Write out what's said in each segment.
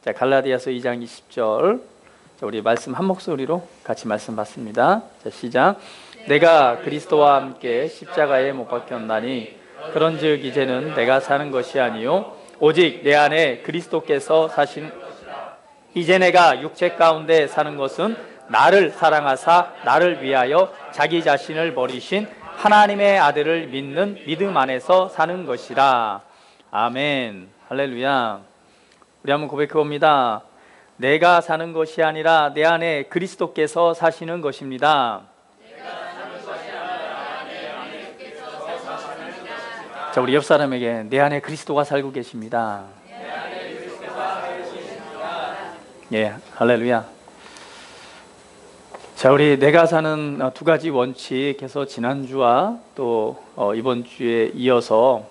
자, 갈라디아서 2장 20절. 자, 우리 말씀 한 목소리로 같이 말씀 받습니다. 자, 시작. 내가 그리스도와 함께 십자가에 못 박혔나니 그런즉 이제는 내가 사는 것이 아니요 오직 내 안에 그리스도께서 사신. 이제 내가 육체 가운데 사는 것은 나를 사랑하사 나를 위하여 자기 자신을 버리신 하나님의 아들을 믿는 믿음 안에서 사는 것이라. 아멘. 할렐루야. 우리 한번 고백해 봅니다. 내가 사는 것이 아니라 내 안에 그리스도께서 사시는 것입니다. 자, 우리 옆 사람에게 내 안에 그리스도가 살고 계십니다. 예, 할렐루야. 자, 우리 내가 사는 두 가지 원칙에서 지난주와 또 이번 주에 이어서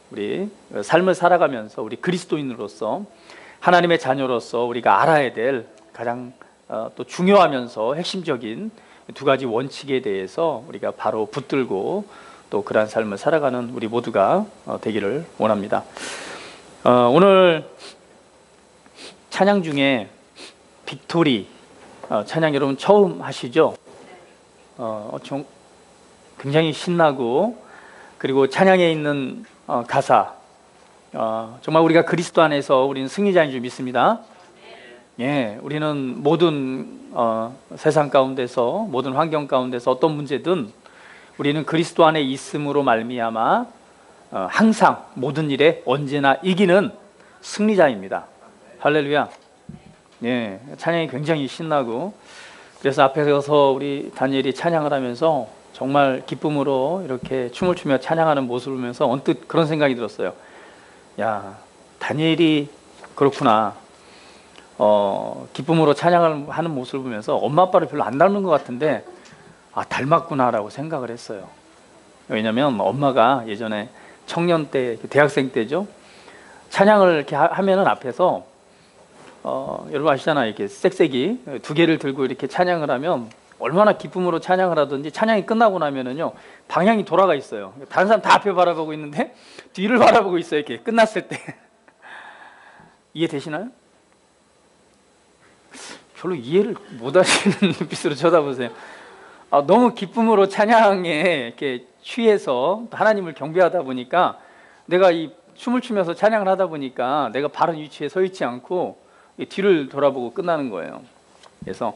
우리 삶을 살아가면서 우리 그리스도인으로서 하나님의 자녀로서 우리가 알아야 될 가장 또 중요하면서 핵심적인 두 가지 원칙에 대해서 우리가 바로 붙들고 또 그러한 삶을 살아가는 우리 모두가 되기를 원합니다. 오늘 찬양 중에 빅토리 찬양 여러분 처음 하시죠? 굉장히 신나고, 그리고 찬양에 있는 가사, 정말 우리가 그리스도 안에서 우리는 승리자인 줄 믿습니다. 예, 우리는 모든 세상 가운데서, 모든 환경 가운데서 어떤 문제든 우리는 그리스도 안에 있음으로 말미암아 항상 모든 일에 언제나 이기는 승리자입니다. 할렐루야. 예, 찬양이 굉장히 신나고, 그래서 앞에 서서 우리 다니엘이 찬양을 하면서 정말 기쁨으로 이렇게 춤을 추며 찬양하는 모습을 보면서 언뜻 그런 생각이 들었어요. 야, 다니엘이 그렇구나. 기쁨으로 찬양을 하는 모습을 보면서 엄마 아빠를 별로 안 닮은 것 같은데 닮았구나라고 생각을 했어요. 왜냐면 엄마가 예전에 청년 때, 대학생 때죠, 찬양을 이렇게 하면은 앞에서 여러분 아시잖아요. 이렇게 쌕쌕이 두 개를 들고 이렇게 찬양을 하면 얼마나 기쁨으로 찬양을 하든지, 찬양이 끝나고 나면은요 방향이 돌아가 있어요. 다른 사람 다 앞에 바라보고 있는데 뒤를 바라보고 있어요. 이렇게 끝났을 때. 이해되시나요? 별로 이해를 못 하시는 눈빛으로 쳐다보세요. 너무 기쁨으로 찬양에 이렇게 취해서 하나님을 경배하다 보니까, 내가 이 춤을 추면서 찬양을 하다 보니까 내가 바른 위치에 서 있지 않고 뒤를 돌아보고 끝나는 거예요. 그래서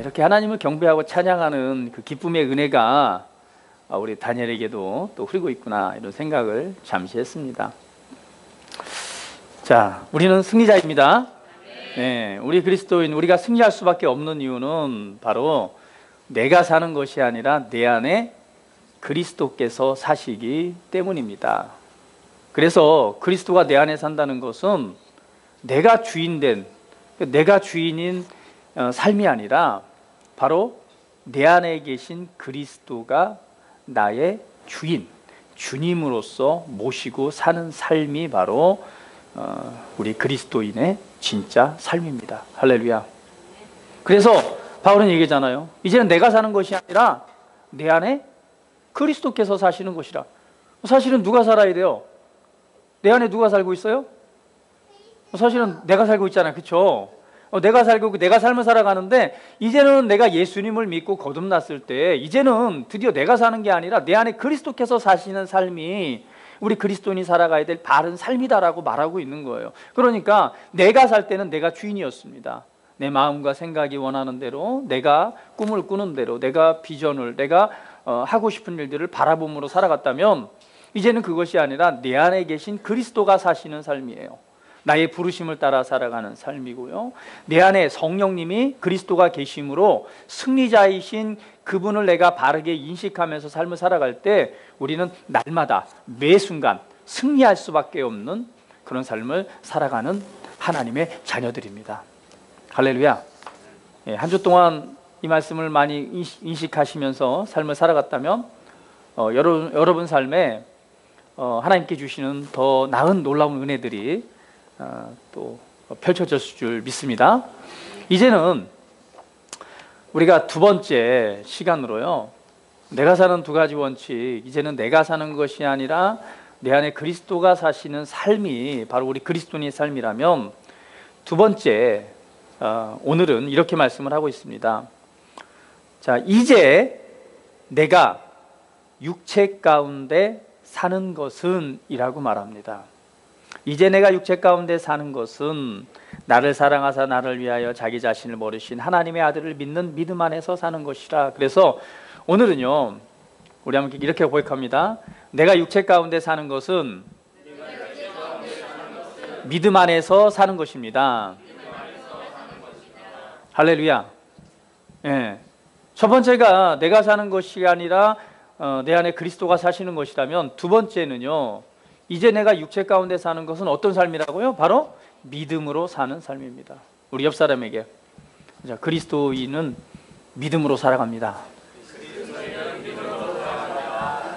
이렇게 하나님을 경배하고 찬양하는 그 기쁨의 은혜가 우리 다니엘에게도 또 흐르고 있구나, 이런 생각을 잠시 했습니다. 자, 우리는 승리자입니다. 네, 우리 그리스도인, 우리가 승리할 수밖에 없는 이유는 바로 내가 사는 것이 아니라 내 안에 그리스도께서 사시기 때문입니다. 그래서 그리스도가 내 안에 산다는 것은 내가 주인인 삶이 아니라 바로 내 안에 계신 그리스도가 나의 주님으로서 모시고 사는 삶이 바로 우리 그리스도인의 진짜 삶입니다. 할렐루야. 그래서 바울은 얘기잖아요. 이제는 내가 사는 것이 아니라 내 안에 그리스도께서 사시는 것이라. 사실은 누가 살아야 돼요? 내 안에 누가 살고 있어요? 사실은 내가 살고 있잖아요. 그렇죠? 내가 살고 내가 삶을 살아가는데, 이제는 내가 예수님을 믿고 거듭났을 때 이제는 드디어 내가 사는 게 아니라 내 안에 그리스도께서 사시는 삶이 우리 그리스도인이 살아가야 될 바른 삶이다라고 말하고 있는 거예요. 그러니까 내가 살 때는 내가 주인이었습니다. 내 마음과 생각이 원하는 대로, 내가 꿈을 꾸는 대로, 내가 비전을, 내가 하고 싶은 일들을 바라봄으로 살아갔다면, 이제는 그것이 아니라 내 안에 계신 그리스도가 사시는 삶이에요. 나의 부르심을 따라 살아가는 삶이고요, 내 안에 성령님이 그리스도가 계심으로 승리자이신 그분을 내가 바르게 인식하면서 삶을 살아갈 때 우리는 날마다 매 순간 승리할 수밖에 없는 그런 삶을 살아가는 하나님의 자녀들입니다. 할렐루야. 한 주 동안 이 말씀을 많이 인식하시면서 삶을 살아갔다면 여러분 삶에 하나님께 주시는 더 나은 놀라운 은혜들이 또 펼쳐졌을 줄 믿습니다. 이제는 우리가 두 번째 시간으로요, 내가 사는 두 가지 원칙, 이제는 내가 사는 것이 아니라 내 안에 그리스도가 사시는 삶이 바로 우리 그리스도인의 삶이라면, 두 번째, 오늘은 이렇게 말씀을 하고 있습니다. 자, 이제 내가 육체 가운데 사는 것은 이라고 말합니다. 이제 내가 육체 가운데 사는 것은 나를 사랑하사 나를 위하여 자기 자신을 모르신 하나님의 아들을 믿는 믿음 안에서 사는 것이라. 그래서 오늘은요, 우리 함께 이렇게 고백합니다. 내가 육체 가운데 사는 것은 믿음 안에서 사는 것입니다. 할렐루야. 예. 첫 번째가 내가 사는 것이 아니라 내 안에 그리스도가 사시는 것이라면, 두 번째는요, 이제 내가 육체 가운데 사는 것은 어떤 삶이라고요? 바로 믿음으로 사는 삶입니다. 우리 옆 사람에게, 자, 그리스도인은 믿음으로 살아갑니다.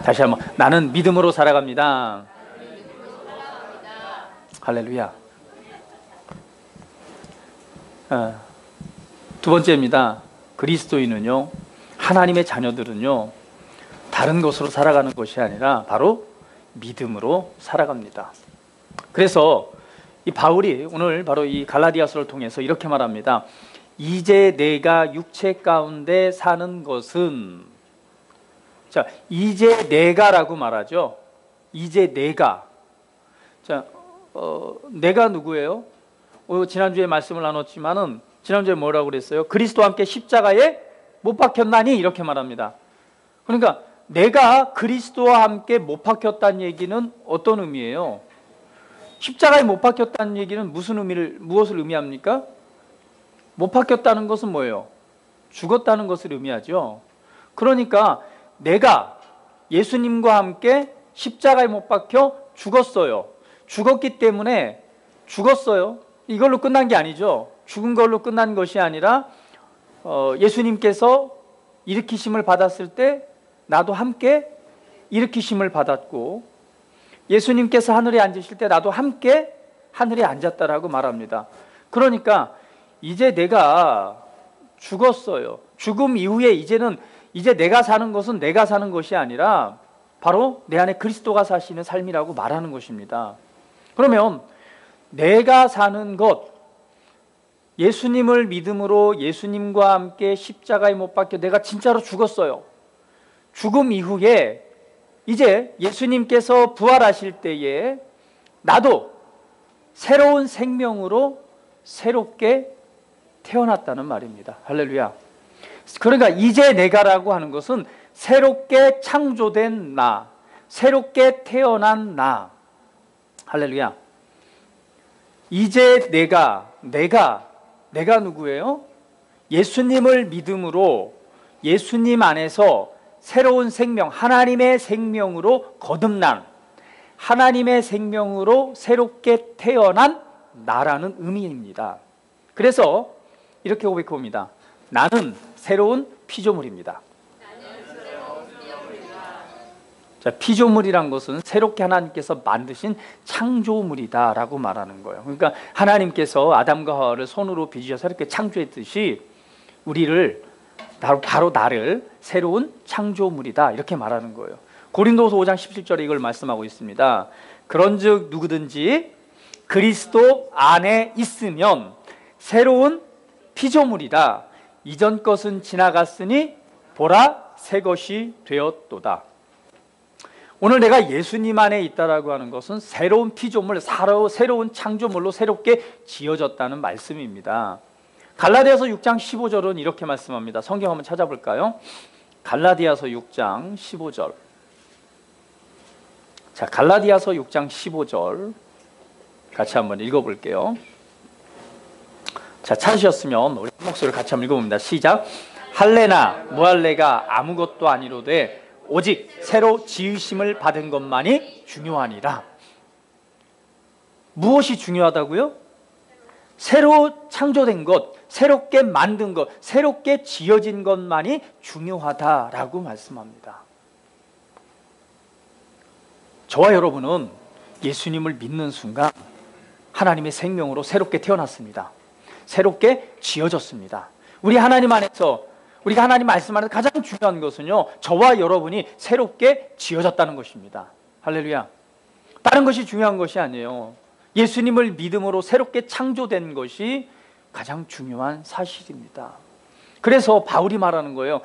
다시 한번, 나는 믿음으로 살아갑니다. 할렐루야. 두 번째입니다. 그리스도인은요, 하나님의 자녀들은요, 다른 것으로 살아가는 것이 아니라 바로 믿음으로 살아갑니다. 그래서 이 바울이 오늘 바로 이 갈라디아서를 통해서 이렇게 말합니다. 이제 내가 육체 가운데 사는 것은, 자, 이제 내가라고 말하죠. 이제 내가. 자, 내가 누구예요? 지난주에 말씀을 나눴지만은, 지난주에 뭐라고 그랬어요? 그리스도와 함께 십자가에 못 박혔나니? 이렇게 말합니다. 그러니까 내가 그리스도와 함께 못 박혔다는 얘기는 어떤 의미예요? 십자가에 못 박혔다는 얘기는 무엇을 의미합니까? 못 박혔다는 것은 뭐예요? 죽었다는 것을 의미하죠. 그러니까 내가 예수님과 함께 십자가에 못 박혀 죽었어요. 죽었기 때문에 죽었어요. 이걸로 끝난 게 아니죠. 죽은 걸로 끝난 것이 아니라 예수님께서 일으키심을 받았을 때 나도 함께 일으키심을 받았고, 예수님께서 하늘에 앉으실 때 나도 함께 하늘에 앉았다라고 말합니다. 그러니까 이제 내가 죽었어요. 죽음 이후에 이제 내가 사는 것은 내가 사는 것이 아니라 바로 내 안에 그리스도가 사시는 삶이라고 말하는 것입니다. 그러면 내가 사는 것, 예수님을 믿음으로 예수님과 함께 십자가에 못 박혀 내가 진짜로 죽었어요. 죽음 이후에 이제 예수님께서 부활하실 때에 나도 새로운 생명으로 새롭게 태어났다는 말입니다. 할렐루야. 그러니까 이제 내가라고 하는 것은 새롭게 창조된 나, 새롭게 태어난 나. 할렐루야. 이제 내가 누구예요? 예수님을 믿음으로 예수님 안에서 새로운 생명, 하나님의 생명으로 거듭난, 하나님의 생명으로 새롭게 태어난 나라는 의미입니다. 그래서 이렇게 고백합니다. 나는 새로운 피조물입니다. 자, 피조물이란 것은 새롭게 하나님께서 만드신 창조물이다 라고 말하는 거예요. 그러니까 하나님께서 아담과 하와를 손으로 빚으셔서 이렇게 창조했듯이 우리를, 바로 나를 새로운 창조물이다 이렇게 말하는 거예요. 고린도서 5장 17절에 이걸 말씀하고 있습니다. 그런즉 누구든지 그리스도 안에 있으면 새로운 피조물이다. 이전 것은 지나갔으니 보라 새 것이 되었도다. 오늘 내가 예수님 안에 있다라고 하는 것은 새로운 피조물, 새로운 창조물로 새롭게 지어졌다는 말씀입니다. 갈라디아서 6장 15절은 이렇게 말씀합니다. 성경 한번 찾아볼까요? 갈라디아서 6장 15절. 자, 갈라디아서 6장 15절 같이 한번 읽어볼게요. 자, 찾으셨으면 우리 목소리를 같이 한번 읽어봅니다. 시작. 할례나 무할례가 아무것도 아니로되 오직 새로 지으심을 받은 것만이 중요하니라. 무엇이 중요하다고요? 새로 창조된 것, 새롭게 만든 것, 새롭게 지어진 것만이 중요하다라고 말씀합니다. 저와 여러분은 예수님을 믿는 순간 하나님의 생명으로 새롭게 태어났습니다. 새롭게 지어졌습니다. 우리 하나님 안에서, 우리가 하나님 말씀 안에서 가장 중요한 것은요, 저와 여러분이 새롭게 지어졌다는 것입니다. 할렐루야. 다른 것이 중요한 것이 아니에요. 예수님을 믿음으로 새롭게 창조된 것이 가장 중요한 사실입니다. 그래서 바울이 말하는 거예요.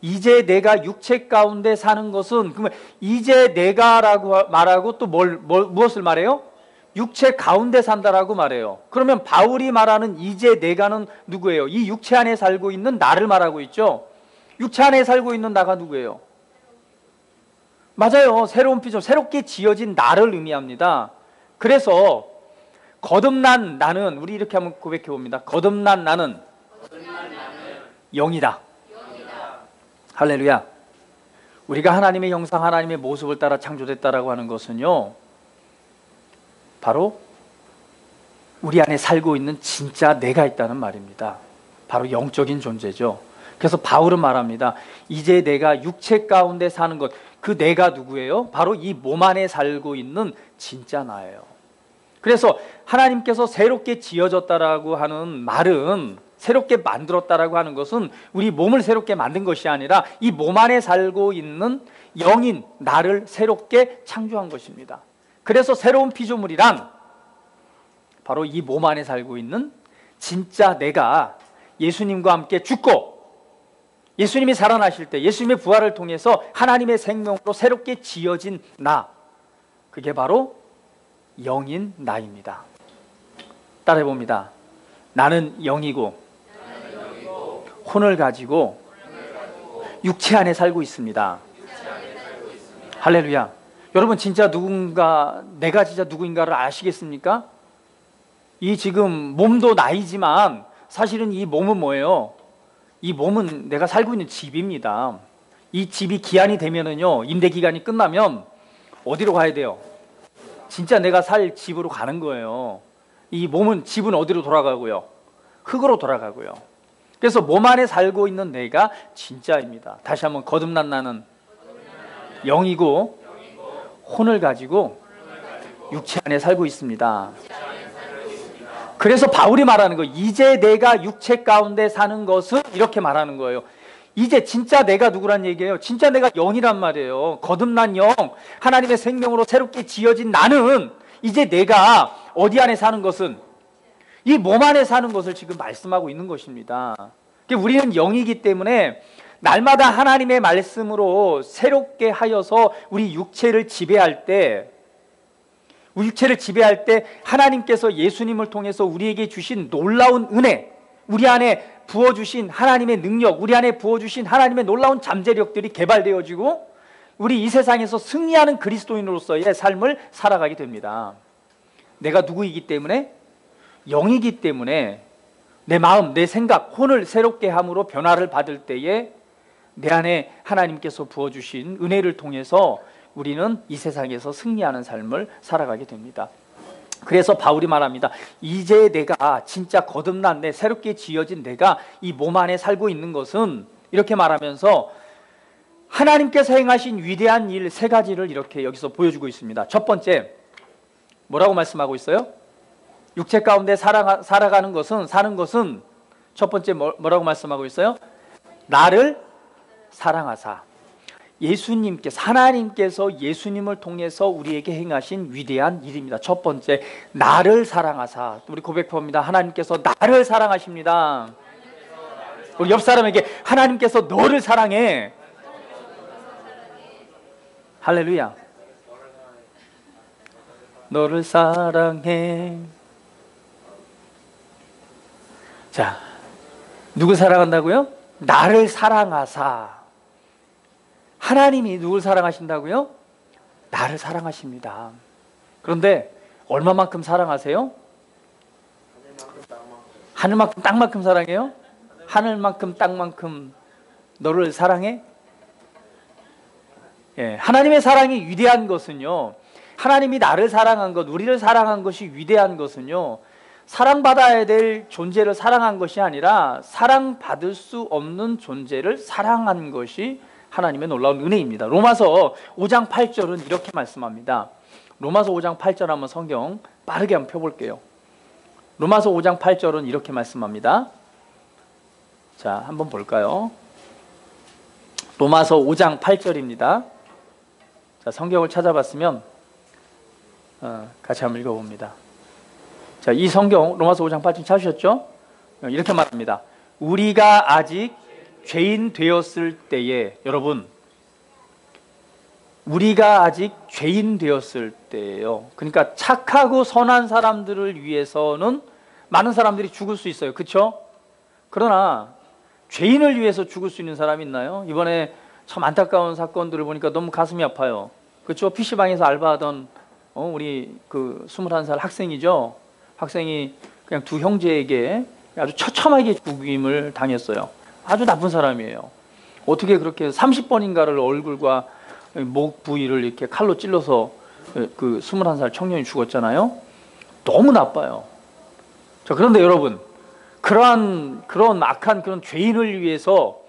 이제 내가 육체 가운데 사는 것은, 그러면 이제 내가라고 말하고 또 무엇을 말해요? 육체 가운데 산다라고 말해요. 그러면 바울이 말하는 이제 내가는 누구예요? 이 육체 안에 살고 있는 나를 말하고 있죠. 육체 안에 살고 있는 나가 누구예요? 맞아요. 새로운 피조, 새롭게 지어진 나를 의미합니다. 그래서 거듭난 나는, 우리 이렇게 한번 고백해 봅니다. 거듭난 나는 영이다. 할렐루야. 우리가 하나님의 형상, 하나님의 모습을 따라 창조됐다라고 하는 것은요, 바로 우리 안에 살고 있는 진짜 내가 있다는 말입니다. 바로 영적인 존재죠. 그래서 바울은 말합니다. 이제 내가 육체 가운데 사는 것, 그 내가 누구예요? 바로 이 몸 안에 살고 있는 진짜 나예요. 그래서 하나님께서 새롭게 지어졌다라고 하는 말은, 새롭게 만들었다라고 하는 것은 우리 몸을 새롭게 만든 것이 아니라 이 몸 안에 살고 있는 영인 나를 새롭게 창조한 것입니다. 그래서 새로운 피조물이란 바로 이 몸 안에 살고 있는 진짜 내가 예수님과 함께 죽고 예수님이 살아나실 때, 예수님의 부활을 통해서 하나님의 생명으로 새롭게 지어진 나, 그게 바로 영인 나입니다. 따라해 봅니다. 나는 영이고 혼을 가지고 육체 안에 살고 있습니다. 할렐루야. 여러분, 진짜 누군가, 내가 진짜 누구인가를 아시겠습니까? 이 지금 몸도 나이지만 사실은 이 몸은 뭐예요? 이 몸은 내가 살고 있는 집입니다. 이 집이 기한이 되면은요, 임대 기간이 끝나면 어디로 가야 돼요? 진짜 내가 살 집으로 가는 거예요. 이 몸은, 집은 어디로 돌아가고요? 흙으로 돌아가고요. 그래서 몸 안에 살고 있는 내가 진짜입니다. 다시 한번, 거듭난 나는 영이고 혼을 가지고 육체 안에 살고 있습니다. 그래서 바울이 말하는 거, 이제 내가 육체 가운데 사는 것은, 이렇게 말하는 거예요. 이제 진짜 내가 누구란 얘기예요? 진짜 내가 영이란 말이에요. 거듭난 영, 하나님의 생명으로 새롭게 지어진 나는, 이제 내가 어디 안에 사는 것은 이 몸 안에 사는 것을 지금 말씀하고 있는 것입니다. 우리는 영이기 때문에 날마다 하나님의 말씀으로 새롭게 하여서 우리 육체를 지배할 때, 하나님께서 예수님을 통해서 우리에게 주신 놀라운 은혜, 우리 안에 부어주신 하나님의 능력, 우리 안에 부어주신 하나님의 놀라운 잠재력들이 개발되어지고 우리 이 세상에서 승리하는 그리스도인으로서의 삶을 살아가게 됩니다. 내가 누구이기 때문에? 영이기 때문에 내 마음, 내 생각, 혼을 새롭게 함으로 변화를 받을 때에 내 안에 하나님께서 부어주신 은혜를 통해서 우리는 이 세상에서 승리하는 삶을 살아가게 됩니다. 그래서 바울이 말합니다. 이제 내가 진짜 거듭난 내, 새롭게 지어진 내가 이 몸 안에 살고 있는 것은, 이렇게 말하면서 하나님께서 행하신 위대한 일 세 가지를 이렇게 여기서 보여주고 있습니다. 첫 번째, 뭐라고 말씀하고 있어요? 육체 가운데 살아가는 것은, 사는 것은 첫 번째 뭐라고 말씀하고 있어요? 나를 사랑하사. 예수님께서, 하나님께서 예수님을 통해서 우리에게 행하신 위대한 일입니다. 첫 번째, 나를 사랑하사. 우리 고백합니다. 하나님께서 나를 사랑하십니다. 우리 옆 사람에게 하나님께서 너를 사랑해. 할렐루야. 너를 사랑해. 자, 누구 사랑한다고요? 나를 사랑하사. 하나님이 누굴 사랑하신다고요? 나를 사랑하십니다. 그런데 얼마만큼 사랑하세요? 하늘만큼 땅만큼 사랑해요? 하늘만큼 땅만큼 너를 사랑해? 예, 하나님의 사랑이 위대한 것은요, 하나님이 나를 사랑한 것, 우리를 사랑한 것이 위대한 것은요, 사랑받아야 될 존재를 사랑한 것이 아니라 사랑받을 수 없는 존재를 사랑한 것이 하나님의 놀라운 은혜입니다. 로마서 5장 8절은 이렇게 말씀합니다. 로마서 5장 8절 한번 성경 빠르게 한번 펴볼게요. 로마서 5장 8절은 이렇게 말씀합니다. 자, 한번 볼까요? 로마서 5장 8절입니다. 자, 성경을 찾아봤으면 같이 한번 읽어봅니다. 자, 이 성경 로마서 5장 8절 찾으셨죠? 이렇게 말합니다. 우리가 아직 죄인 되었을 때에, 여러분, 우리가 아직 죄인 되었을 때예요. 그러니까 착하고 선한 사람들을 위해서는 많은 사람들이 죽을 수 있어요. 그렇죠? 그러나 죄인을 위해서 죽을 수 있는 사람이 있나요? 이번에 참 안타까운 사건들을 보니까 너무 가슴이 아파요. 그렇죠? PC방에서 알바하던 우리 그 21살 학생이죠. 학생이 그냥 두 형제에게 아주 처참하게 죽임을 당했어요. 아주 나쁜 사람이에요. 어떻게 그렇게 30번인가를 얼굴과 목 부위를 이렇게 칼로 찔러서 그 21살 청년이 죽었잖아요. 너무 나빠요. 자, 그런데 여러분, 그런 악한 그런 죄인을 위해서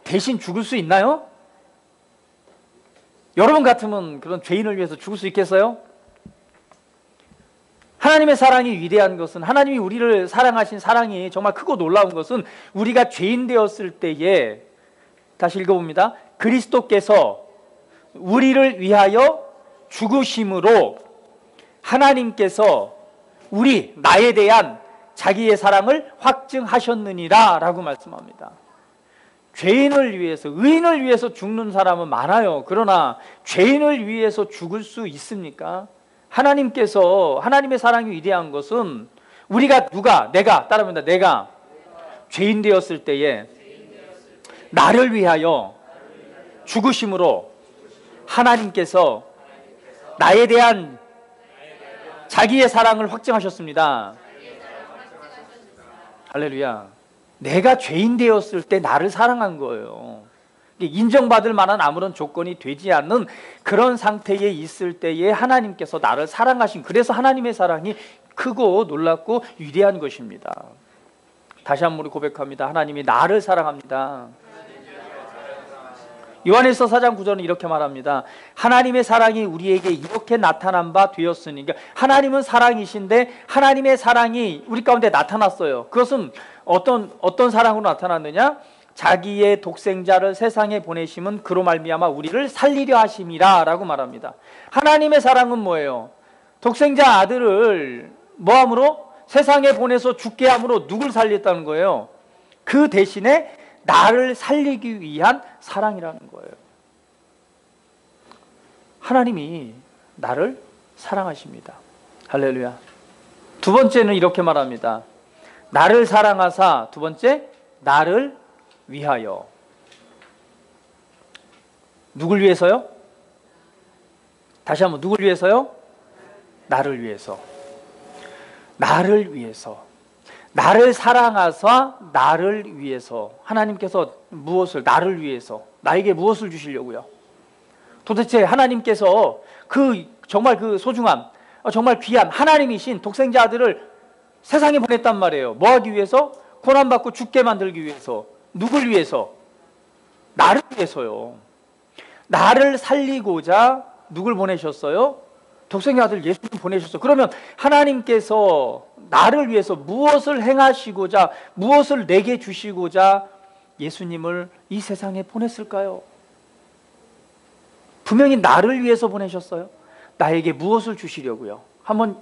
대신 죽을 수 있나요? 여러분 같으면 그런 죄인을 위해서 죽을 수 있겠어요? 하나님의 사랑이 위대한 것은, 하나님이 우리를 사랑하신 사랑이 정말 크고 놀라운 것은, 우리가 죄인 되었을 때에, 다시 읽어봅니다. 그리스도께서 우리를 위하여 죽으심으로 하나님께서 나에 대한 자기의 사랑을 확증하셨느니라 라고 말씀합니다. 죄인을 위해서, 의인을 위해서 죽는 사람은 많아요. 그러나 죄인을 위해서 죽을 수 있습니까? 하나님의 사랑이 위대한 것은, 내가 따라합니다. 내가 죄인 되었을 때에 나를 위하여 죽으심으로 하나님께서 나에 대한 자기의 사랑을 확증하셨습니다. 할렐루야. 내가 죄인 되었을 때 나를 사랑한 거예요. 인정받을 만한 아무런 조건이 되지 않는 그런 상태에 있을 때에 하나님께서 나를 사랑하신, 그래서 하나님의 사랑이 크고 놀랍고 위대한 것입니다. 다시 한번 고백합니다. 하나님이 나를 사랑합니다. 요한일서 4장 9절은 이렇게 말합니다. 하나님의 사랑이 우리에게 이렇게 나타난 바 되었으니, 그러니까 하나님은 사랑이신데 하나님의 사랑이 우리 가운데 나타났어요. 그것은 어떤 사랑으로 나타났느냐? 자기의 독생자를 세상에 보내심은 그로 말미암아 우리를 살리려 하심이라 라고 말합니다. 하나님의 사랑은 뭐예요? 독생자 아들을 뭐함으로? 세상에 보내서 죽게 함으로 누굴 살렸다는 거예요? 그 대신에 나를 살리기 위한 사랑이라는 거예요. 하나님이 나를 사랑하십니다. 할렐루야. 두 번째는 이렇게 말합니다. 나를 사랑하사, 두 번째, 나를 위하여. 누굴 위해서요? 다시 한번, 누굴 위해서요? 나를 위해서. 나를 위해서. 나를 사랑하사 나를 위해서. 하나님께서 나를 위해서, 나에게 무엇을 주시려고요? 도대체 하나님께서 정말 그 소중한, 정말 귀한 하나님이신 독생자 아들을 세상에 보냈단 말이에요. 뭐 하기 위해서? 고난받고 죽게 만들기 위해서. 누굴 위해서? 나를 위해서요. 나를 살리고자 누굴 보내셨어요? 독생자 아들 예수님 보내셨어요. 그러면 하나님께서 나를 위해서 무엇을 행하시고자, 무엇을 내게 주시고자 예수님을 이 세상에 보냈을까요? 분명히 나를 위해서 보내셨어요. 나에게 무엇을 주시려고요? 한번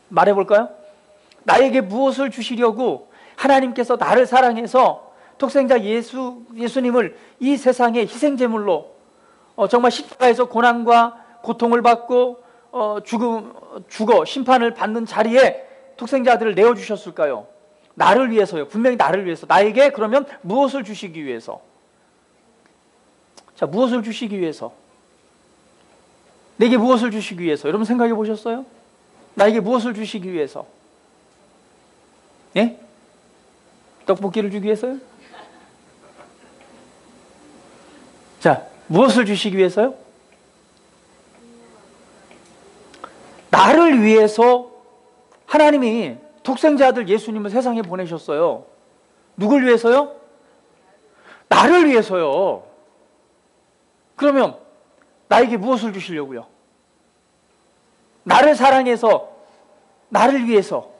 말해볼까요? 나에게 무엇을 주시려고 하나님께서 나를 사랑해서 독생자 예수님을 이 세상에 희생제물로 정말 십자가에서 고난과 고통을 받고 죽어 심판을 받는 자리에 독생자들을 내어주셨을까요? 나를 위해서요. 분명히 나를 위해서. 나에게 그러면 무엇을 주시기 위해서? 자, 무엇을 주시기 위해서? 내게 무엇을 주시기 위해서? 여러분 생각해 보셨어요? 나에게 무엇을 주시기 위해서? 예? 떡볶이를 주기 위해서요? 자, 무엇을 주시기 위해서요? 나를 위해서 하나님이 독생자 아들 예수님을 세상에 보내셨어요. 누굴 위해서요? 나를 위해서요. 그러면 나에게 무엇을 주시려고요? 나를 사랑해서 나를 위해서,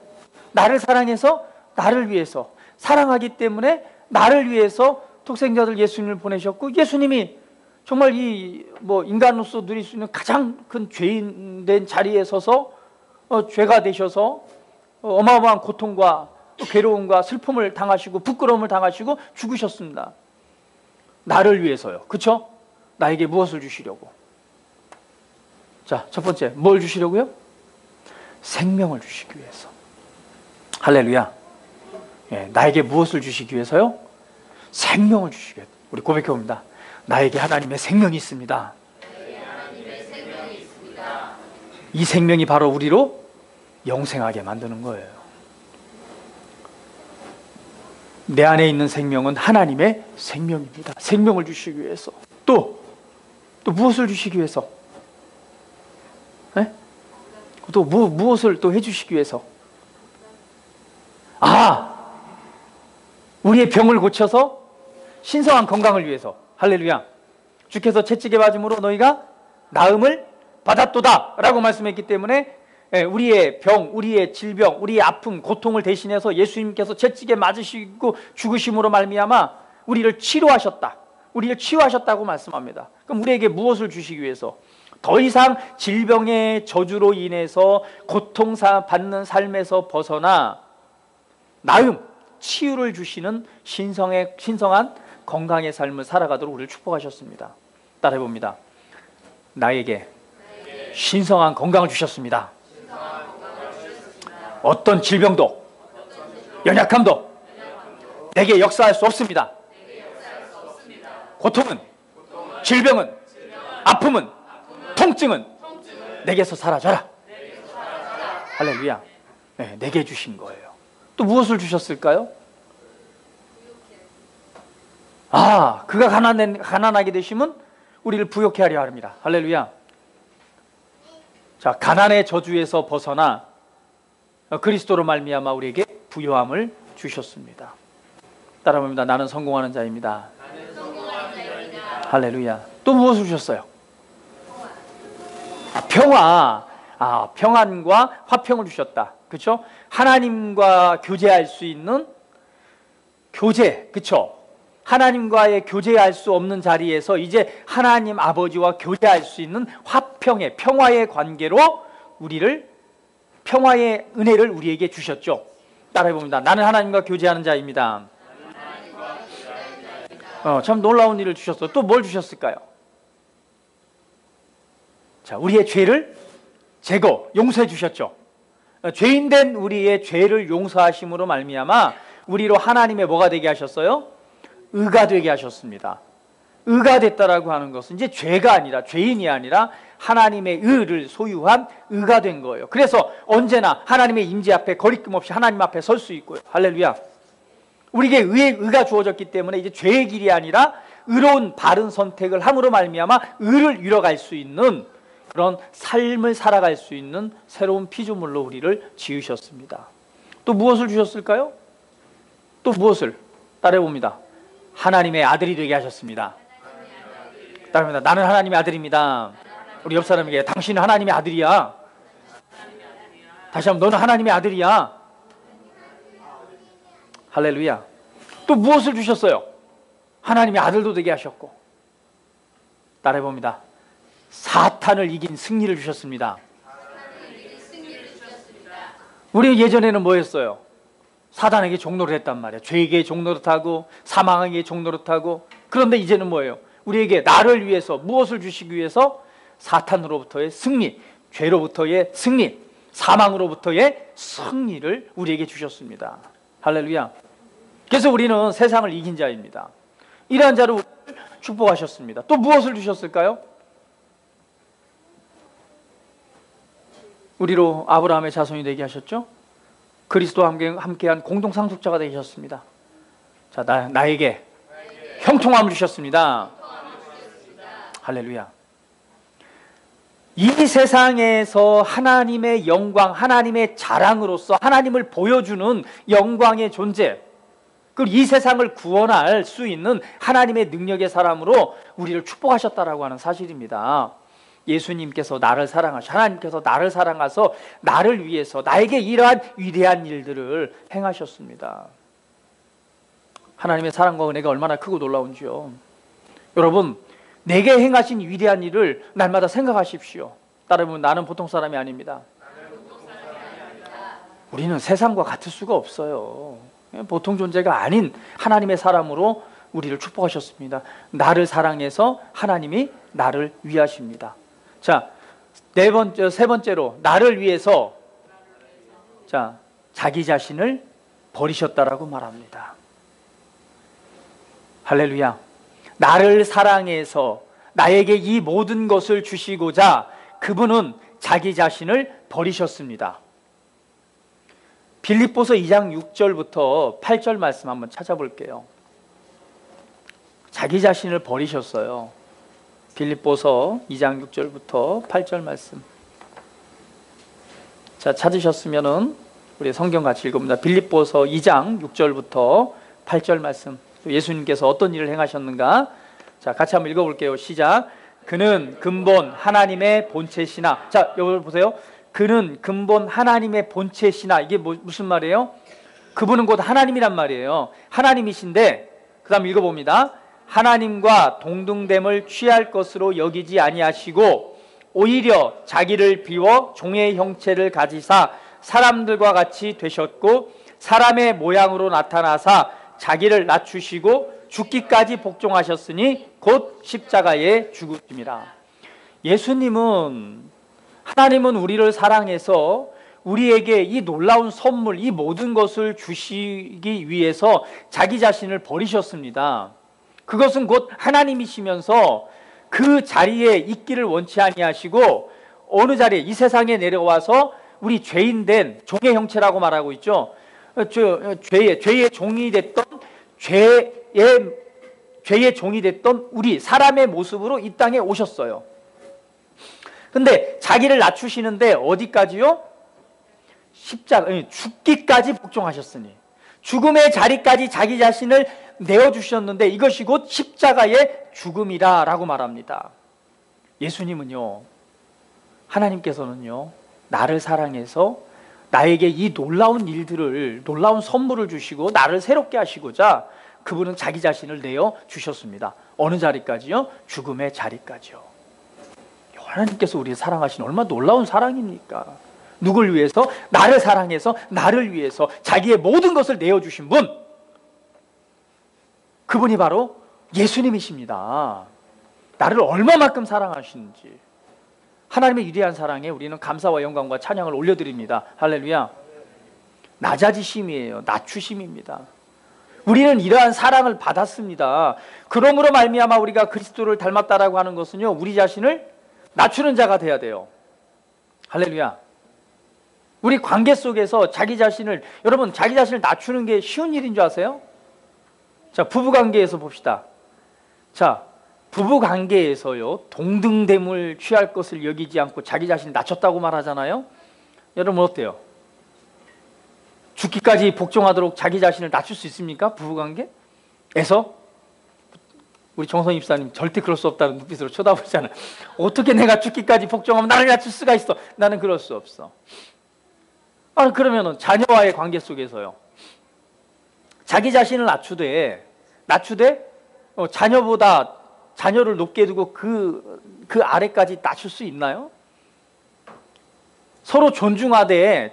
나를 사랑해서 나를 위해서, 사랑하기 때문에 나를 위해서 독생자 아들 예수님을 보내셨고, 예수님이 정말 이 인간으로서 누릴 수 있는 가장 큰 죄인된 자리에 서서 죄가 되셔서 어마어마한 고통과 괴로움과 슬픔을 당하시고 부끄러움을 당하시고 죽으셨습니다. 나를 위해서요. 그렇죠? 나에게 무엇을 주시려고? 자, 첫 번째 뭘 주시려고요? 생명을 주시기 위해서. 할렐루야. 예, 나에게 무엇을 주시기 위해서요? 생명을 주시기 위해서. 우리 고백해 봅니다. 나에게 하나님의 생명이 있습니다. 이 생명이 바로 우리로 영생하게 만드는 거예요. 내 안에 있는 생명은 하나님의 생명입니다. 생명을 주시기 위해서. 또 무엇을 주시기 위해서? 네? 또 무엇을 또 해주시기 위해서? 우리의 병을 고쳐서 신성한 건강을 위해서. 할렐루야. 주께서 채찍에 맞음으로 너희가 나음을 받았도다 라고 말씀했기 때문에 우리의 병, 우리의 질병, 우리의 아픔, 고통을 대신해서 예수님께서 채찍에 맞으시고 죽으심으로 말미암아 우리를 치료하셨다. 우리를 치유하셨다고 말씀합니다. 그럼 우리에게 무엇을 주시기 위해서? 더 이상 질병의 저주로 인해서 고통받는 삶에서 벗어나 나음, 치유를 주시는 신성한 건강의 삶을 살아가도록 우리를 축복하셨습니다. 따라해봅니다. 나에게 신성한 건강을 주셨습니다. 어떤 질병도 연약함도 내게 역사할 수 없습니다. 고통은, 질병은, 아픔은, 통증은 내게서 사라져라. 할렐루야. 네, 내게 주신 거예요. 또 무엇을 주셨을까요? 그가 가난하게 되시면 우리를 부욕해 하려 합니다. 할렐루야. 자, 가난의 저주에서 벗어나 그리스도로 말미암아 우리에게 부요함을 주셨습니다. 따라합니다. 나는 성공하는 자입니다. 할렐루야. 또 무엇을 주셨어요? 평화. 평안과 화평을 주셨다. 그렇죠? 하나님과 교제할 수 있는 교제. 그렇죠? 하나님과의 교제할 수 없는 자리에서 이제 하나님 아버지와 교제할 수 있는 화평의 평화의 관계로 우리를 평화의 은혜를 우리에게 주셨죠. 따라해봅니다. 나는 하나님과 교제하는 자입니다. 참 놀라운 일을 주셨어요. 또 뭘 주셨을까요? 자, 우리의 죄를 용서해 주셨죠. 죄인된 우리의 죄를 용서하심으로 말미암아 우리로 하나님의 뭐가 되게 하셨어요? 의가 되게 하셨습니다. 의가 됐다라고 하는 것은 이제 죄가 아니라, 죄인이 아니라 하나님의 의를 소유한 의가 된 거예요. 그래서 언제나 하나님의 임재 앞에 거리낌 없이 하나님 앞에 설 수 있고요. 할렐루야. 우리에게 의가 주어졌기 때문에 이제 죄의 길이 아니라 의로운 바른 선택을 함으로 말미암아 의를 이뤄갈 수 있는 그런 삶을 살아갈 수 있는 새로운 피조물로 우리를 지으셨습니다. 또 무엇을 주셨을까요? 또 무엇을? 따라해봅니다. 하나님의 아들이 되게 하셨습니다. 따라합니다. 나는 하나님의 아들입니다. 우리 옆 사람에게 당신은 하나님의 아들이야. 다시 한번 너는 하나님의 아들이야. 할렐루야. 또 무엇을 주셨어요? 하나님의 아들도 되게 하셨고. 따라해봅니다. 사탄을 이긴 승리를 주셨습니다. 우리 예전에는 뭐 했어요? 사단에게 종노를 했단 말이에요. 죄에게 종노릇하고 사망에게 종노릇하고. 그런데 이제는 뭐예요? 우리에게 나를 위해서 무엇을 주시기 위해서? 사탄으로부터의 승리, 죄로부터의 승리, 사망으로부터의 승리를 우리에게 주셨습니다. 할렐루야. 그래서 우리는 세상을 이긴 자입니다. 이러한 자를 축복하셨습니다. 또 무엇을 주셨을까요? 우리로 아브라함의 자손이 되게 하셨죠? 그리스도와 함께한 공동상속자가 되셨습니다. 자, 나에게 형통함을 주셨습니다. 할렐루야. 이 세상에서 하나님의 영광, 하나님의 자랑으로서 하나님을 보여주는 영광의 존재, 그리고 이 세상을 구원할 수 있는 하나님의 능력의 사람으로 우리를 축복하셨다라고 하는 사실입니다. 예수님께서 나를 사랑하셔, 하나님께서 나를 사랑하셔서 나를 위해서 나에게 이러한 위대한 일들을 행하셨습니다. 하나님의 사랑과 은혜가 얼마나 크고 놀라운지요. 여러분, 내게 행하신 위대한 일을 날마다 생각하십시오. 따르면 나는 보통 사람이 아닙니다. 우리는 세상과 같을 수가 없어요. 보통 존재가 아닌 하나님의 사람으로 우리를 축복하셨습니다. 나를 사랑해서 하나님이 나를 위하십니다. 자, 세 번째로 나를 위해서 자기 자신을 버리셨다라고 말합니다. 할렐루야. 나를 사랑해서 나에게 이 모든 것을 주시고자 그분은 자기 자신을 버리셨습니다. 빌립보서 2장 6절부터 8절 말씀 한번 찾아볼게요. 자기 자신을 버리셨어요. 빌립보서 2장 6절부터 8절 말씀. 자, 찾으셨으면은 우리 성경 같이 읽어봅니다. 빌립보서 2장 6절부터 8절 말씀. 예수님께서 어떤 일을 행하셨는가? 자, 같이 한번 읽어볼게요. 시작. 그는 근본 하나님의 본체시나. 자, 여기 보세요. 그는 근본 하나님의 본체시나. 이게 무슨 말이에요? 그분은 곧 하나님이란 말이에요. 하나님이신데, 그 다음 읽어봅니다. 하나님과 동등됨을 취할 것으로 여기지 아니하시고 오히려 자기를 비워 종의 형체를 가지사 사람들과 같이 되셨고 사람의 모양으로 나타나사 자기를 낮추시고 죽기까지 복종하셨으니 곧 십자가에 죽으심이라. 예수님은, 하나님은 우리를 사랑해서 우리에게 이 놀라운 선물, 이 모든 것을 주시기 위해서 자기 자신을 버리셨습니다. 그것은 곧 하나님이시면서 그 자리에 있기를 원치 아니하시고 어느 자리에, 이 세상에 내려와서 우리 죄인된 종의 형체라고 말하고 있죠. 죄의 종이 됐던 죄의 종이 됐던 우리 사람의 모습으로 이 땅에 오셨어요. 근데 자기를 낮추시는데 어디까지요? 십자가, 죽기까지 복종하셨으니 죽음의 자리까지 자기 자신을 내어주셨는데 이것이 곧 십자가의 죽음이라 라고 말합니다. 예수님은요, 하나님께서는요, 나를 사랑해서 나에게 이 놀라운 일들을, 놀라운 선물을 주시고 나를 새롭게 하시고자 그분은 자기 자신을 내어주셨습니다. 어느 자리까지요? 죽음의 자리까지요. 하나님께서 우리를 사랑하신 얼마나 놀라운 사랑입니까? 누굴 위해서? 나를 사랑해서 나를 위해서 자기의 모든 것을 내어주신 분, 그분이 바로 예수님이십니다. 나를 얼마만큼 사랑하시는지, 하나님의 위대한 사랑에 우리는 감사와 영광과 찬양을 올려드립니다. 할렐루야. 낮아지심이에요. 낮추심입니다. 우리는 이러한 사랑을 받았습니다. 그러므로 말미암아 우리가 그리스도를 닮았다라고 하는 것은요, 우리 자신을 낮추는 자가 돼야 돼요. 할렐루야. 우리 관계 속에서 자기 자신을, 여러분 자기 자신을 낮추는 게 쉬운 일인 줄 아세요? 자, 부부관계에서 봅시다. 자, 부부관계에서요, 동등됨을 취할 것을 여기지 않고 자기 자신을 낮췄다고 말하잖아요. 여러분 어때요? 죽기까지 복종하도록 자기 자신을 낮출 수 있습니까? 부부관계에서? 우리 정선 입사님 절대 그럴 수 없다는 눈빛으로 쳐다보잖아요. 어떻게 내가 죽기까지 복종하면 나를 낮출 수가 있어? 나는 그럴 수 없어. 그러면은 자녀와의 관계 속에서요, 자기 자신을 낮추되 자녀보다, 자녀를 높게 두고 그 아래까지 낮출 수 있나요? 서로 존중하되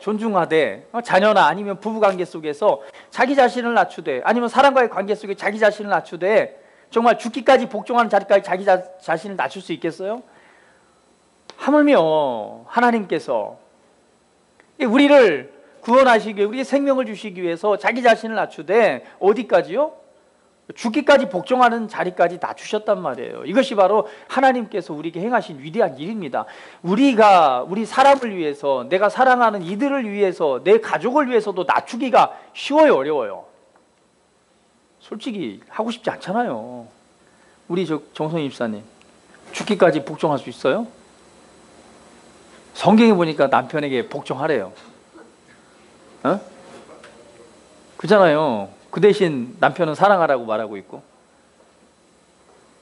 자녀나 아니면 부부관계 속에서 자기 자신을 낮추되, 아니면 사람과의 관계 속에 자기 자신을 낮추되 정말 죽기까지 복종하는 자리까지 자기 자신을 낮출 수 있겠어요? 하물며 하나님께서 우리를 구원하시기 위해, 우리의 생명을 주시기 위해서 자기 자신을 낮추되 어디까지요? 죽기까지 복종하는 자리까지 낮추셨단 말이에요. 이것이 바로 하나님께서 우리에게 행하신 위대한 일입니다. 우리가 우리 사람을 위해서, 내가 사랑하는 이들을 위해서, 내 가족을 위해서도 낮추기가 쉬워요, 어려워요? 솔직히 하고 싶지 않잖아요. 우리 정성희 입사님 죽기까지 복종할 수 있어요? 성경에 보니까 남편에게 복종하래요. 그잖아요. 그 대신 남편은 사랑하라고 말하고 있고.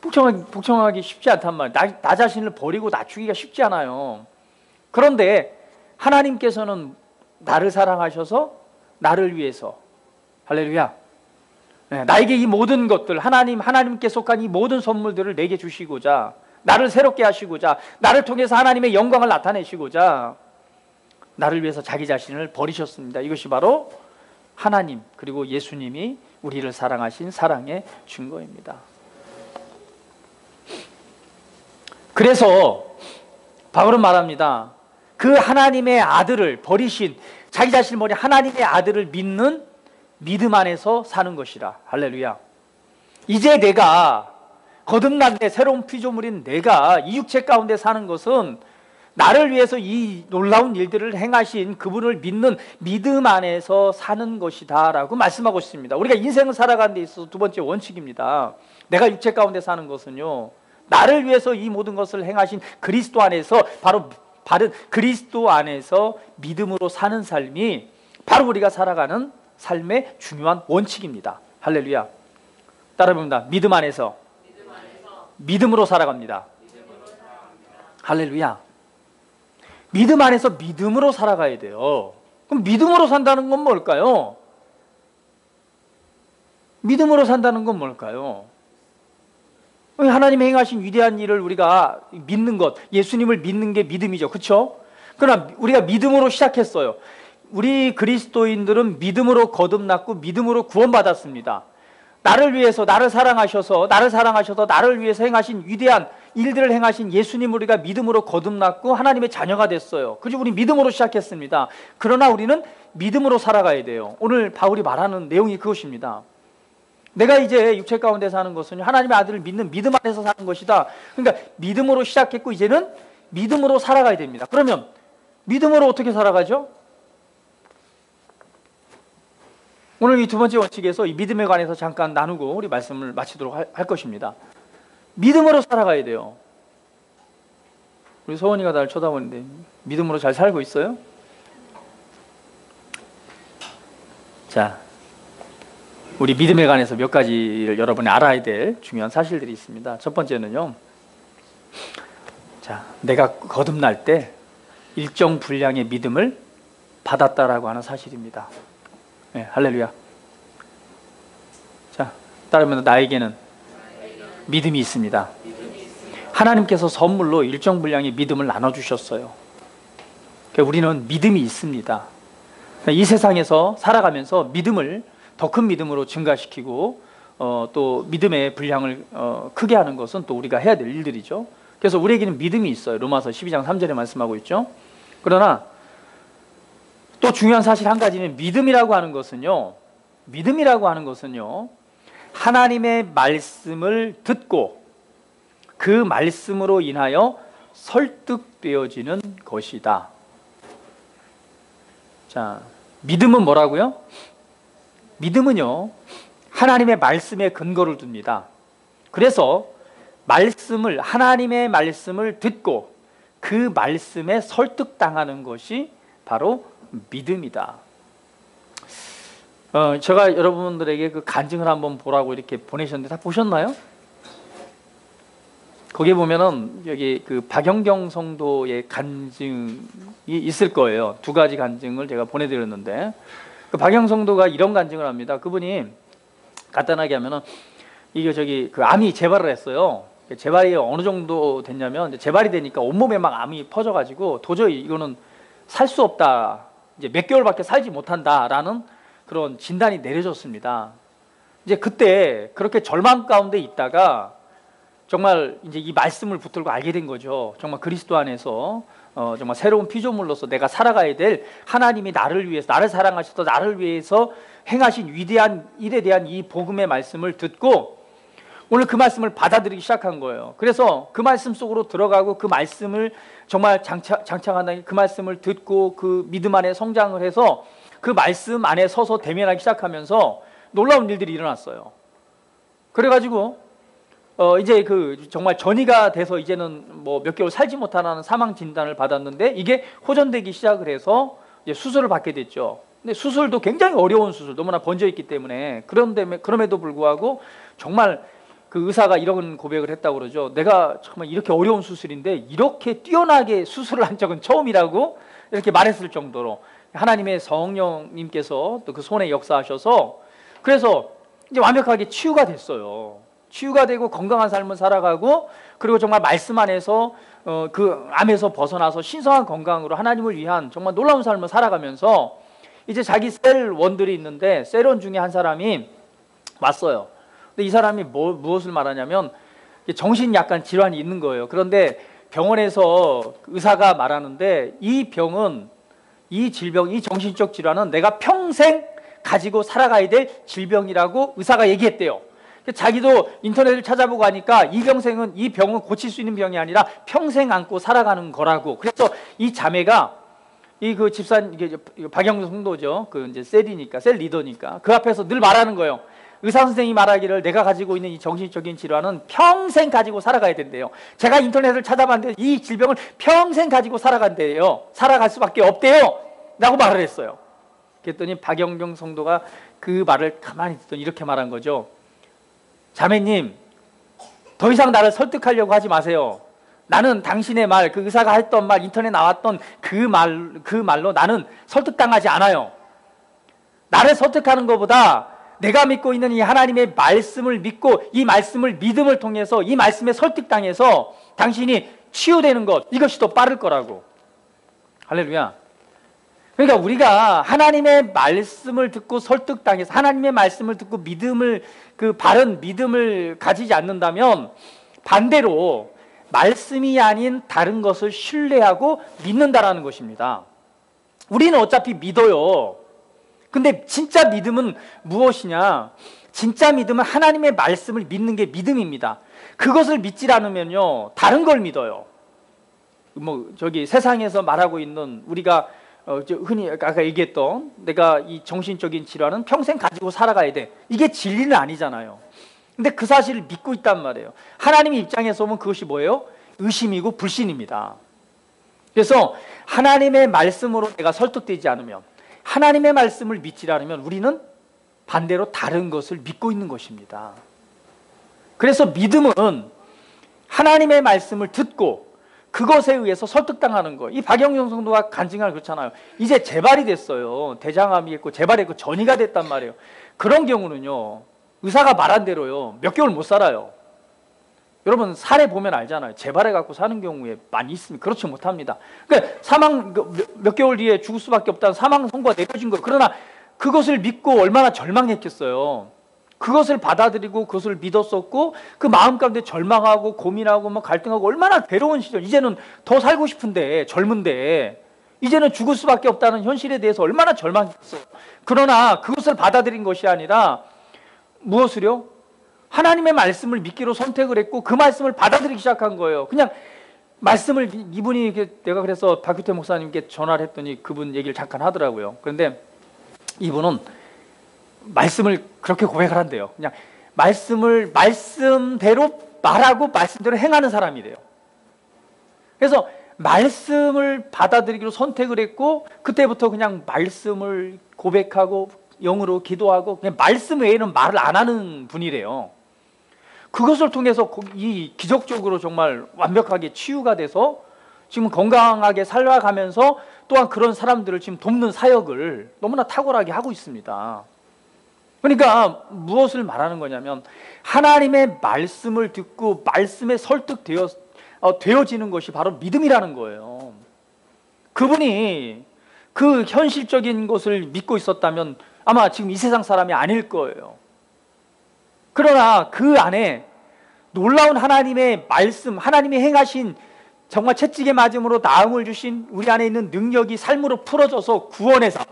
복종하기 쉽지 않단 말이에요. 나 자신을 버리고 낮추기가 쉽지 않아요. 그런데 하나님께서는 나를 사랑하셔서 나를 위해서, 할렐루야, 나에게 이 모든 것들, 하나님께 속한 이 모든 선물들을 내게 주시고자, 나를 새롭게 하시고자, 나를 통해서 하나님의 영광을 나타내시고자 나를 위해서 자기 자신을 버리셨습니다. 이것이 바로 하나님 그리고 예수님이 우리를 사랑하신 사랑의 증거입니다. 그래서 바울은 말합니다. 그 하나님의 아들을 버리신, 자기 자신을 버린 하나님의 아들을 믿는 믿음 안에서 사는 것이라. 할렐루야. 이제 내가 거듭난 내 새로운 피조물인 내가 이 육체 가운데 사는 것은 나를 위해서 이 놀라운 일들을 행하신 그분을 믿는 믿음 안에서 사는 것이다 라고 말씀하고 있습니다. 우리가 인생을 살아가는 데 있어서 두 번째 원칙입니다. 내가 육체 가운데 사는 것은요, 나를 위해서 이 모든 것을 행하신 그리스도 안에서, 바로 바른 그리스도 안에서 믿음으로 사는 삶이 바로 우리가 살아가는 삶의 중요한 원칙입니다. 할렐루야. 따라 부릅니다. 믿음 안에서 믿음으로 살아갑니다. 할렐루야. 믿음 안에서 믿음으로 살아가야 돼요. 그럼 믿음으로 산다는 건 뭘까요? 믿음으로 산다는 건 뭘까요? 하나님이 행하신 위대한 일을 우리가 믿는 것, 예수님을 믿는 게 믿음이죠. 그렇죠? 그러나 우리가 믿음으로 시작했어요. 우리 그리스도인들은 믿음으로 거듭났고 믿음으로 구원받았습니다. 나를 위해서, 나를 사랑하셔서 나를 위해서 행하신 위대한 일들을 행하신 예수님, 우리가 믿음으로 거듭났고 하나님의 자녀가 됐어요. 그죠? 우리 믿음으로 시작했습니다. 그러나 우리는 믿음으로 살아가야 돼요. 오늘 바울이 말하는 내용이 그것입니다. 내가 이제 육체 가운데 사는 것은 하나님의 아들을 믿는 믿음 안에서 사는 것이다. 그러니까 믿음으로 시작했고 이제는 믿음으로 살아가야 됩니다. 그러면 믿음으로 어떻게 살아가죠? 오늘 이 두 번째 원칙에서 이 믿음에 관해서 잠깐 나누고 우리 말씀을 마치도록 할 것입니다. 믿음으로 살아가야 돼요. 우리 소원이가 나를 쳐다보는데 믿음으로 잘 살고 있어요? 자, 우리 믿음에 관해서 몇 가지를 여러분이 알아야 될 중요한 사실들이 있습니다. 첫 번째는요, 자, 내가 거듭날 때 일정 분량의 믿음을 받았다라고 하는 사실입니다. 네, 할렐루야. 자, 따르면 나에게는 믿음이 있습니다. 하나님께서 선물로 일정 분량의 믿음을 나눠주셨어요. 그러니까 우리는 믿음이 있습니다. 그러니까 이 세상에서 살아가면서 믿음을 더 큰 믿음으로 증가시키고 또 믿음의 분량을 크게 하는 것은 또 우리가 해야 될 일들이죠. 그래서 우리에게는 믿음이 있어요. 로마서 12장 3절에 말씀하고 있죠. 그러나 또 중요한 사실 한 가지는 믿음이라고 하는 것은요, 하나님의 말씀을 듣고 그 말씀으로 인하여 설득되어지는 것이다. 자, 믿음은 뭐라고요? 믿음은요, 하나님의 말씀에 근거를 둡니다. 그래서 하나님의 말씀을 듣고 그 말씀에 설득당하는 것이 바로 믿음이다. 제가 여러분들에게 그 간증을 한번 보라고 이렇게 보내셨는데 다 보셨나요? 거기에 보면은 여기 그 박영경 성도의 간증이 있을 거예요. 두 가지 간증을 제가 보내드렸는데, 그 박영 성도가 이런 간증을 합니다. 그분이 간단하게 하면은 이게 그 암이 재발을 했어요. 재발이 어느 정도 됐냐면, 재발이 되니까 온몸에 막 암이 퍼져가지고 도저히 이거는 살 수 없다, 이제 몇 개월밖에 살지 못한다라는 그런 진단이 내려졌습니다. 이제 그때 그렇게 절망 가운데 있다가 정말 이제 이 말씀을 붙들고 알게 된 거죠. 정말 그리스도 안에서 정말 새로운 피조물로서 내가 살아가야 될 하나님이 나를 위해서, 나를 사랑하셔서 나를 위해서 행하신 위대한 일에 대한 이 복음의 말씀을 듣고 오늘 그 말씀을 받아들이기 시작한 거예요. 그래서 그 말씀 속으로 들어가고 그 말씀을 정말 장착한다, 그 말씀을 듣고 그 믿음 안에 성장을 해서 그 말씀 안에 서서 대면하기 시작하면서 놀라운 일들이 일어났어요. 그래가지고 이제 정말 전이가 돼서 이제는 뭐 몇 개월 살지 못하는 사망 진단을 받았는데 이게 호전되기 시작을 해서 이제 수술을 받게 됐죠. 근데 수술도 굉장히 어려운 수술, 너무나 번져 있기 때문에 그럼에도 불구하고 정말 그 의사가 이런 고백을 했다고 그러죠. 내가 정말 이렇게 어려운 수술인데 이렇게 뛰어나게 수술을 한 적은 처음이라고 이렇게 말했을 정도로 하나님의 성령님께서 또 그 손에 역사하셔서, 그래서 이제 완벽하게 치유가 됐어요. 치유가 되고 건강한 삶을 살아가고, 그리고 정말 말씀 안에서 그 암에서 벗어나서 신성한 건강으로 하나님을 위한 정말 놀라운 삶을 살아가면서 이제 자기 셀원들이 있는데, 셀원 중에 한 사람이 왔어요. 근데 이 사람이 무엇을 말하냐면 정신 약간 질환이 있는 거예요. 그런데 병원에서 의사가 말하는데 이 병은, 이 질병, 이 정신적 질환은 내가 평생 가지고 살아가야 될 질병이라고 의사가 얘기했대요. 자기도 인터넷을 찾아보고 하니까 이 병은 고칠 수 있는 병이 아니라 평생 안고 살아가는 거라고. 그래서 이 자매가 그 집사, 이게 박영수 성도죠. 그 이제 셀 리더니까 그 앞에서 늘 말하는 거예요. 의사 선생님이 말하기를 내가 가지고 있는 이 정신적인 질환은 평생 가지고 살아가야 된대요. 제가 인터넷을 찾아봤는데 이 질병을 평생 가지고 살아간대요. 살아갈 수밖에 없대요. 라고 말을 했어요. 그랬더니 박영경 성도가 그 말을 가만히 듣더니 이렇게 말한 거죠. 자매님, 더 이상 나를 설득하려고 하지 마세요. 나는 당신의 말, 그 의사가 했던 말, 인터넷에 나왔던 그 말로 나는 설득당하지 않아요. 나를 설득하는 것보다 내가 믿고 있는 이 하나님의 말씀을 믿고 이 말씀을 믿음을 통해서 이 말씀에 설득당해서 당신이 치유되는 것, 이것이 더 빠를 거라고. 할렐루야. 그러니까 우리가 하나님의 말씀을 듣고 설득당해서 하나님의 말씀을 듣고 바른 믿음을 가지지 않는다면 반대로 말씀이 아닌 다른 것을 신뢰하고 믿는다라는 것입니다. 우리는 어차피 믿어요. 근데 진짜 믿음은 무엇이냐? 진짜 믿음은 하나님의 말씀을 믿는 게 믿음입니다. 그것을 믿지 않으면요, 다른 걸 믿어요. 세상에서 말하고 있는 우리가 흔히 아까 얘기했던 내가 이 정신적인 질환은 평생 가지고 살아가야 돼. 이게 진리는 아니잖아요. 근데 그 사실을 믿고 있단 말이에요. 하나님의 입장에서 보면 그것이 뭐예요? 의심이고 불신입니다. 그래서 하나님의 말씀으로 내가 설득되지 않으면, 하나님의 말씀을 믿지 않으면 우리는 반대로 다른 것을 믿고 있는 것입니다. 그래서 믿음은 하나님의 말씀을 듣고 그것에 의해서 설득당하는 거예요. 이 박영경 성도가 간증을 그렇잖아요. 이제 재발이 됐어요. 대장암이 있고 재발했고 전이가 됐단 말이에요. 그런 경우는요, 의사가 말한 대로요, 몇 개월 못 살아요. 여러분 사례 보면 알잖아요. 재발해갖고 사는 경우에 많이 있습니다. 그렇지 못합니다. 그러니까 몇 개월 뒤에 죽을 수밖에 없다는 사망 선고가 내려진 거예요. 그러나 그것을 믿고 얼마나 절망했겠어요. 그것을 받아들이고 그것을 믿었었고 그 마음 가운데 절망하고 고민하고 갈등하고 얼마나 괴로운 시절. 이제는 더 살고 싶은데, 젊은데 이제는 죽을 수밖에 없다는 현실에 대해서 얼마나 절망했어요. 그러나 그것을 받아들인 것이 아니라 무엇을요? 하나님의 말씀을 믿기로 선택을 했고 그 말씀을 받아들이기 시작한 거예요. 그냥 말씀을 이분이 내가 그래서 박규태 목사님께 전화를 했더니 그분 얘기를 잠깐 하더라고요. 그런데 이분은 말씀을 그렇게 고백을 한대요. 그냥 말씀대로 말하고 말씀대로 행하는 사람이래요. 그래서 말씀을 받아들이기로 선택을 했고 그때부터 그냥 말씀을 고백하고 영으로 기도하고 그냥 말씀 외에는 말을 안 하는 분이래요. 그것을 통해서 이 기적적으로 정말 완벽하게 치유가 돼서 지금 건강하게 살아가면서 또한 그런 사람들을 지금 돕는 사역을 너무나 탁월하게 하고 있습니다. 그러니까 무엇을 말하는 거냐면 하나님의 말씀을 듣고 말씀에 설득되어지는 것이 바로 믿음이라는 거예요. 그분이 그 현실적인 것을 믿고 있었다면 아마 지금 이 세상 사람이 아닐 거예요. 그러나 그 안에 놀라운 하나님의 말씀, 하나님이 행하신 정말 채찍에 맞음으로 나음을 주신 우리 안에 있는 능력이 삶으로 풀어져서 구원의 삶,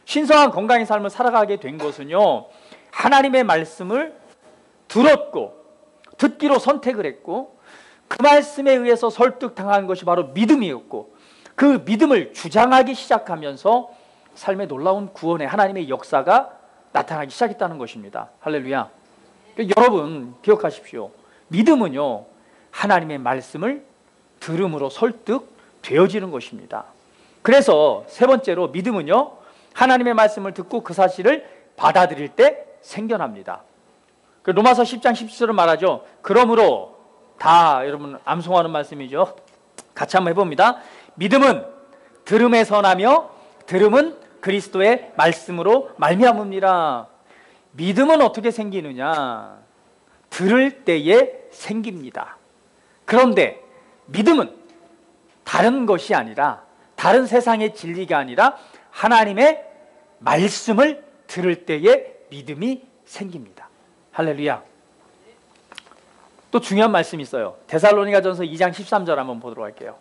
신성한 건강의 삶을 살아가게 된 것은요, 하나님의 말씀을 들었고 듣기로 선택을 했고 그 말씀에 의해서 설득당한 것이 바로 믿음이었고 그 믿음을 주장하기 시작하면서 삶의 놀라운 구원의 하나님의 역사가 나타나기 시작했다는 것입니다. 할렐루야. 여러분 기억하십시오. 믿음은요, 하나님의 말씀을 들음으로 설득되어지는 것입니다. 그래서 세 번째로 믿음은요, 하나님의 말씀을 듣고 그 사실을 받아들일 때 생겨납니다. 로마서 10장 17절은 말하죠. 그러므로 다 여러분 암송하는 말씀이죠. 같이 한번 해봅니다. 믿음은 들음에서 나며 들음은 그리스도의 말씀으로 말미암음이라. 믿음은 어떻게 생기느냐? 들을 때에 생깁니다. 그런데 믿음은 다른 것이 아니라, 다른 세상의 진리가 아니라 하나님의 말씀을 들을 때에 믿음이 생깁니다. 할렐루야. 또 중요한 말씀이 있어요. 데살로니가전서 2장 13절 한번 보도록 할게요.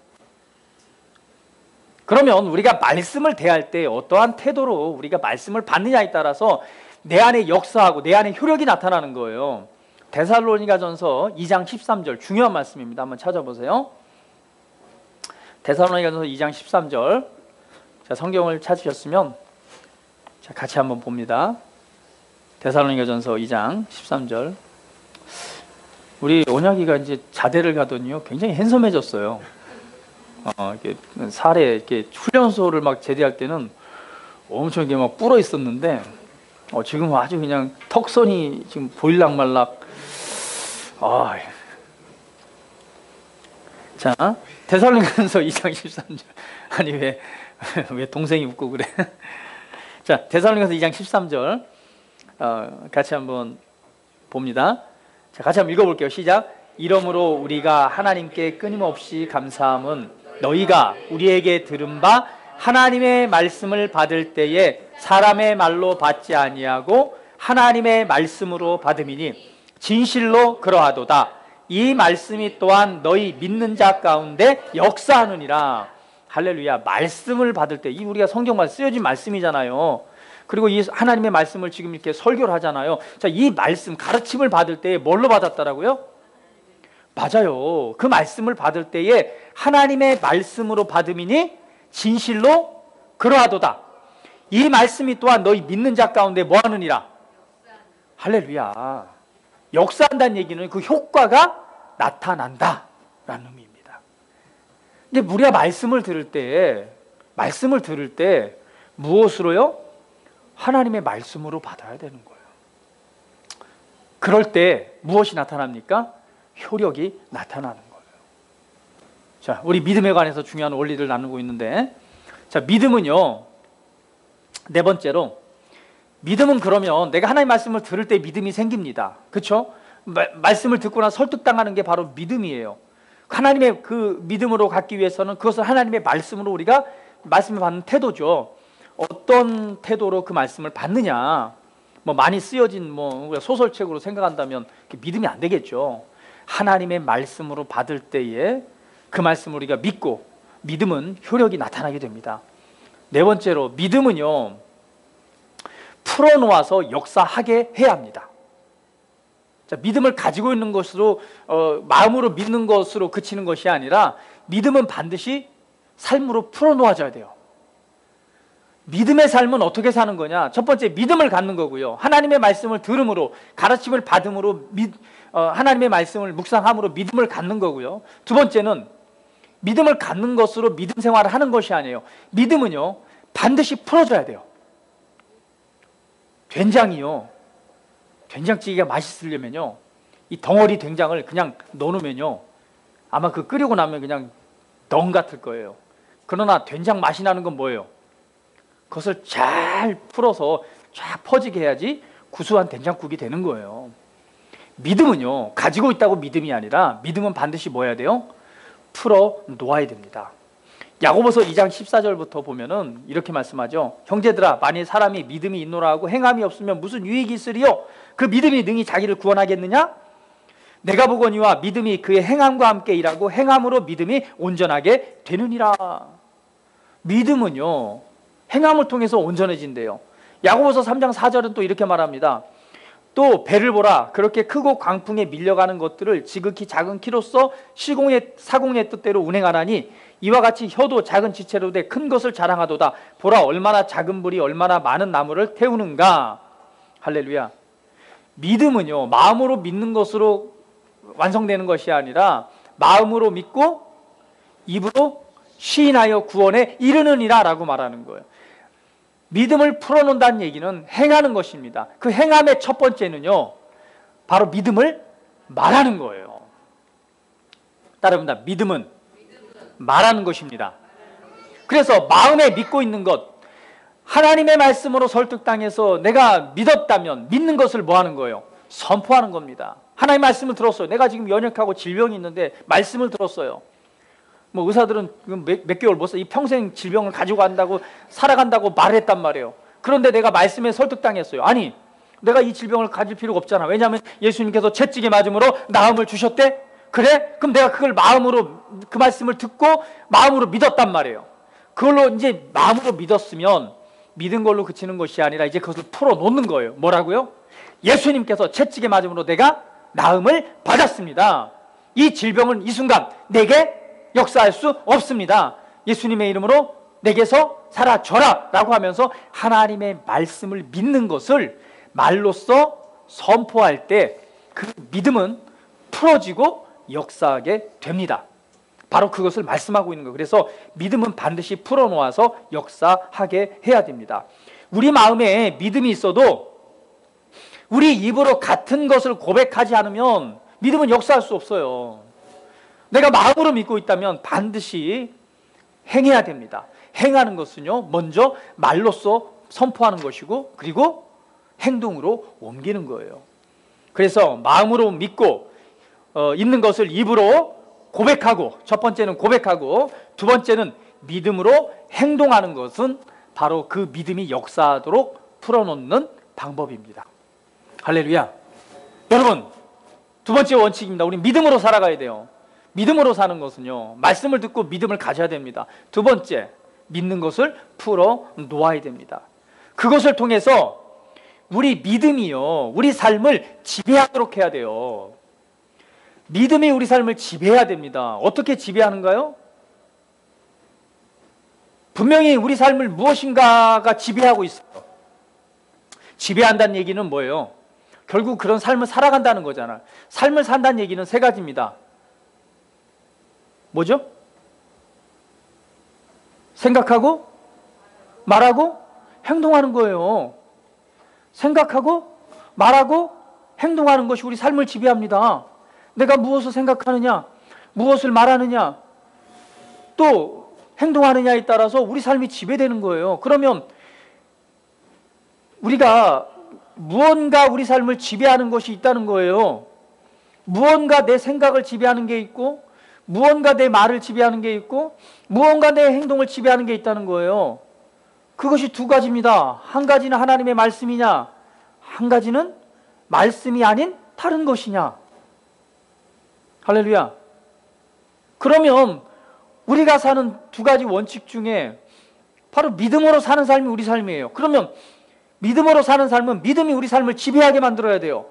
그러면 우리가 말씀을 대할 때 어떠한 태도로 우리가 말씀을 받느냐에 따라서 내 안에 역사하고 내 안에 효력이 나타나는 거예요. 데살로니가전서 2장 13절 중요한 말씀입니다. 한번 찾아보세요. 데살로니가전서 2장 13절. 자, 성경을 찾으셨으면 자, 같이 한번 봅니다. 데살로니가전서 2장 13절. 우리 온약이가 이제 자대를 가더니요 굉장히 핸섬해졌어요. 이렇게 살에 이렇게 훈련소를 막 제대할 때는 엄청 이게 막 불어 있었는데 지금 아주 그냥 턱선이 지금 보일락말락. 자, 데살로니가전서 2장 13절. 아니 왜 동생이 웃고 그래? 자, 데살로니가전서 2장 13절 같이 한번 봅니다. 자, 같이 한번 읽어볼게요. 시작. 이러므로 우리가 하나님께 끊임없이 감사함은 너희가 우리에게 들은 바 하나님의 말씀을 받을 때에 사람의 말로 받지 아니하고 하나님의 말씀으로 받음이니 진실로 그러하도다. 이 말씀이 또한 너희 믿는 자 가운데 역사하느니라. 할렐루야. 말씀을 받을 때, 이 우리가 성경만 쓰여진 말씀이잖아요. 그리고 이 하나님의 말씀을 지금 이렇게 설교를 하잖아요. 자, 이 말씀 가르침을 받을 때에 뭘로 받았다라고요? 맞아요. 그 말씀을 받을 때에 하나님의 말씀으로 받음이니 진실로 그러하도다. 이 말씀이 또한 너희 믿는 자 가운데 뭐하느니라? 할렐루야. 역사한다는 얘기는 그 효과가 나타난다 라는 의미입니다. 근데 우리가 말씀을 들을 때 무엇으로요? 하나님의 말씀으로 받아야 되는 거예요. 그럴 때 무엇이 나타납니까? 효력이 나타나는 거예요. 자, 우리 믿음에 관해서 중요한 원리를 나누고 있는데, 자, 믿음은요, 네 번째로, 믿음은 그러면 내가 하나님의 말씀을 들을 때 믿음이 생깁니다. 그렇죠? 말씀을 듣고 나서 설득당하는 게 바로 믿음이에요. 하나님의 그 믿음으로 갖기 위해서는 그것을 하나님의 말씀으로 우리가 말씀을 받는 태도죠. 어떤 태도로 그 말씀을 받느냐, 많이 쓰여진 우리가 소설책으로 생각한다면 믿음이 안 되겠죠. 하나님의 말씀으로 받을 때에 그 말씀을 우리가 믿고, 믿음은 효력이 나타나게 됩니다. 네 번째로, 믿음은요 풀어놓아서 역사하게 해야 합니다. 자, 믿음을 가지고 있는 것으로 마음으로 믿는 것으로 그치는 것이 아니라 믿음은 반드시 삶으로 풀어놓아져야 돼요. 믿음의 삶은 어떻게 사는 거냐? 첫 번째, 믿음을 갖는 거고요. 하나님의 말씀을 들음으로, 가르침을 받음으로, 하나님의 말씀을 묵상함으로 믿음을 갖는 거고요. 두 번째는 믿음을 갖는 것으로 믿음 생활을 하는 것이 아니에요. 믿음은요 반드시 풀어줘야 돼요. 된장이요, 된장찌개가 맛있으려면요 이 덩어리 된장을 그냥 넣어놓으면요 아마 그 끓이고 나면 그냥 덩 같을 거예요. 그러나 된장 맛이 나는 건 뭐예요? 그것을 잘 풀어서 쫙 퍼지게 해야지 구수한 된장국이 되는 거예요. 믿음은요 가지고 있다고 믿음이 아니라, 믿음은 반드시 뭐 해야 돼요? 풀어 놓아야 됩니다. 야고보서 2장 14절부터 보면은 이렇게 말씀하죠. 형제들아, 만일 사람이 믿음이 있노라 하고 행함이 없으면 무슨 유익이 있으리요? 그 믿음이 능히 자기를 구원하겠느냐? 내가 보거니와 믿음이 그의 행함과 함께 일하고 행함으로 믿음이 온전하게 되느니라. 믿음은요 행함을 통해서 온전해진대요. 야고보서 3장 4절은 또 이렇게 말합니다. 또 배를 보라, 그렇게 크고 광풍에 밀려가는 것들을 지극히 작은 키로서 사공의 뜻대로 운행하나니 이와 같이 혀도 작은 지체로 돼 큰 것을 자랑하도다. 보라, 얼마나 작은 불이 얼마나 많은 나무를 태우는가. 할렐루야. 믿음은요 마음으로 믿는 것으로 완성되는 것이 아니라 마음으로 믿고 입으로 시인하여 구원에 이르느니라 라고 말하는 거예요. 믿음을 풀어놓는다는 얘기는 행하는 것입니다. 그 행함의 첫 번째는요 바로 믿음을 말하는 거예요. 따라합니다. 믿음은 말하는 것입니다. 그래서 마음에 믿고 있는 것, 하나님의 말씀으로 설득당해서 내가 믿었다면 믿는 것을 뭐 하는 거예요? 선포하는 겁니다. 하나님의 말씀을 들었어요. 내가 지금 연약하고 질병이 있는데 말씀을 들었어요. 뭐 의사들은 몇 개월 못 살, 이 평생 질병을 가지고 간다고 살아간다고 말했단 말이에요. 그런데 내가 말씀에 설득당했어요. 아니, 내가 이 질병을 가질 필요가 없잖아. 왜냐하면 예수님께서 채찍에 맞음으로 나음을 주셨대. 그래? 그럼 내가 그걸 마음으로, 그 말씀을 듣고 마음으로 믿었단 말이에요. 그걸로 이제 마음으로 믿었으면 믿은 걸로 그치는 것이 아니라 이제 그것을 풀어놓는 거예요. 뭐라고요? 예수님께서 채찍에 맞음으로 내가 나음을 받았습니다. 이 질병은 이 순간 내게 역사할 수 없습니다. 예수님의 이름으로 내게서 사라져라 라고 하면서 하나님의 말씀을 믿는 것을 말로써 선포할 때 그 믿음은 풀어지고 역사하게 됩니다. 바로 그것을 말씀하고 있는 거예요. 그래서 믿음은 반드시 풀어놓아서 역사하게 해야 됩니다. 우리 마음에 믿음이 있어도 우리 입으로 같은 것을 고백하지 않으면 믿음은 역사할 수 없어요. 내가 마음으로 믿고 있다면 반드시 행해야 됩니다. 행하는 것은요, 먼저 말로써 선포하는 것이고, 그리고 행동으로 옮기는 거예요. 그래서 마음으로 믿고 있는 것을 입으로 고백하고, 첫 번째는 고백하고, 두 번째는 믿음으로 행동하는 것은 바로 그 믿음이 역사하도록 풀어놓는 방법입니다. 할렐루야. 여러분, 두 번째 원칙입니다. 우리 믿음으로 살아가야 돼요. 믿음으로 사는 것은요, 말씀을 듣고 믿음을 가져야 됩니다. 두 번째, 믿는 것을 풀어 놓아야 됩니다. 그것을 통해서 우리 믿음이요, 우리 삶을 지배하도록 해야 돼요. 믿음이 우리 삶을 지배해야 됩니다. 어떻게 지배하는가요? 분명히 우리 삶을 무엇인가가 지배하고 있어요. 지배한다는 얘기는 뭐예요? 결국 그런 삶을 살아간다는 거잖아요. 삶을 산다는 얘기는 세 가지입니다. 뭐죠? 생각하고, 말하고, 행동하는 거예요. 생각하고, 말하고, 행동하는 것이 우리 삶을 지배합니다. 내가 무엇을 생각하느냐, 무엇을 말하느냐, 또 행동하느냐에 따라서 우리 삶이 지배되는 거예요. 그러면 우리가 무언가 우리 삶을 지배하는 것이 있다는 거예요. 무언가 내 생각을 지배하는 게 있고, 무언가 내 말을 지배하는 게 있고, 무언가 내 행동을 지배하는 게 있다는 거예요. 그것이 두 가지입니다. 한 가지는 하나님의 말씀이냐, 한 가지는 말씀이 아닌 다른 것이냐. 할렐루야. 그러면 우리가 사는 두 가지 원칙 중에 바로 믿음으로 사는 삶이 우리 삶이에요. 그러면 믿음으로 사는 삶은 믿음이 우리 삶을 지배하게 만들어야 돼요.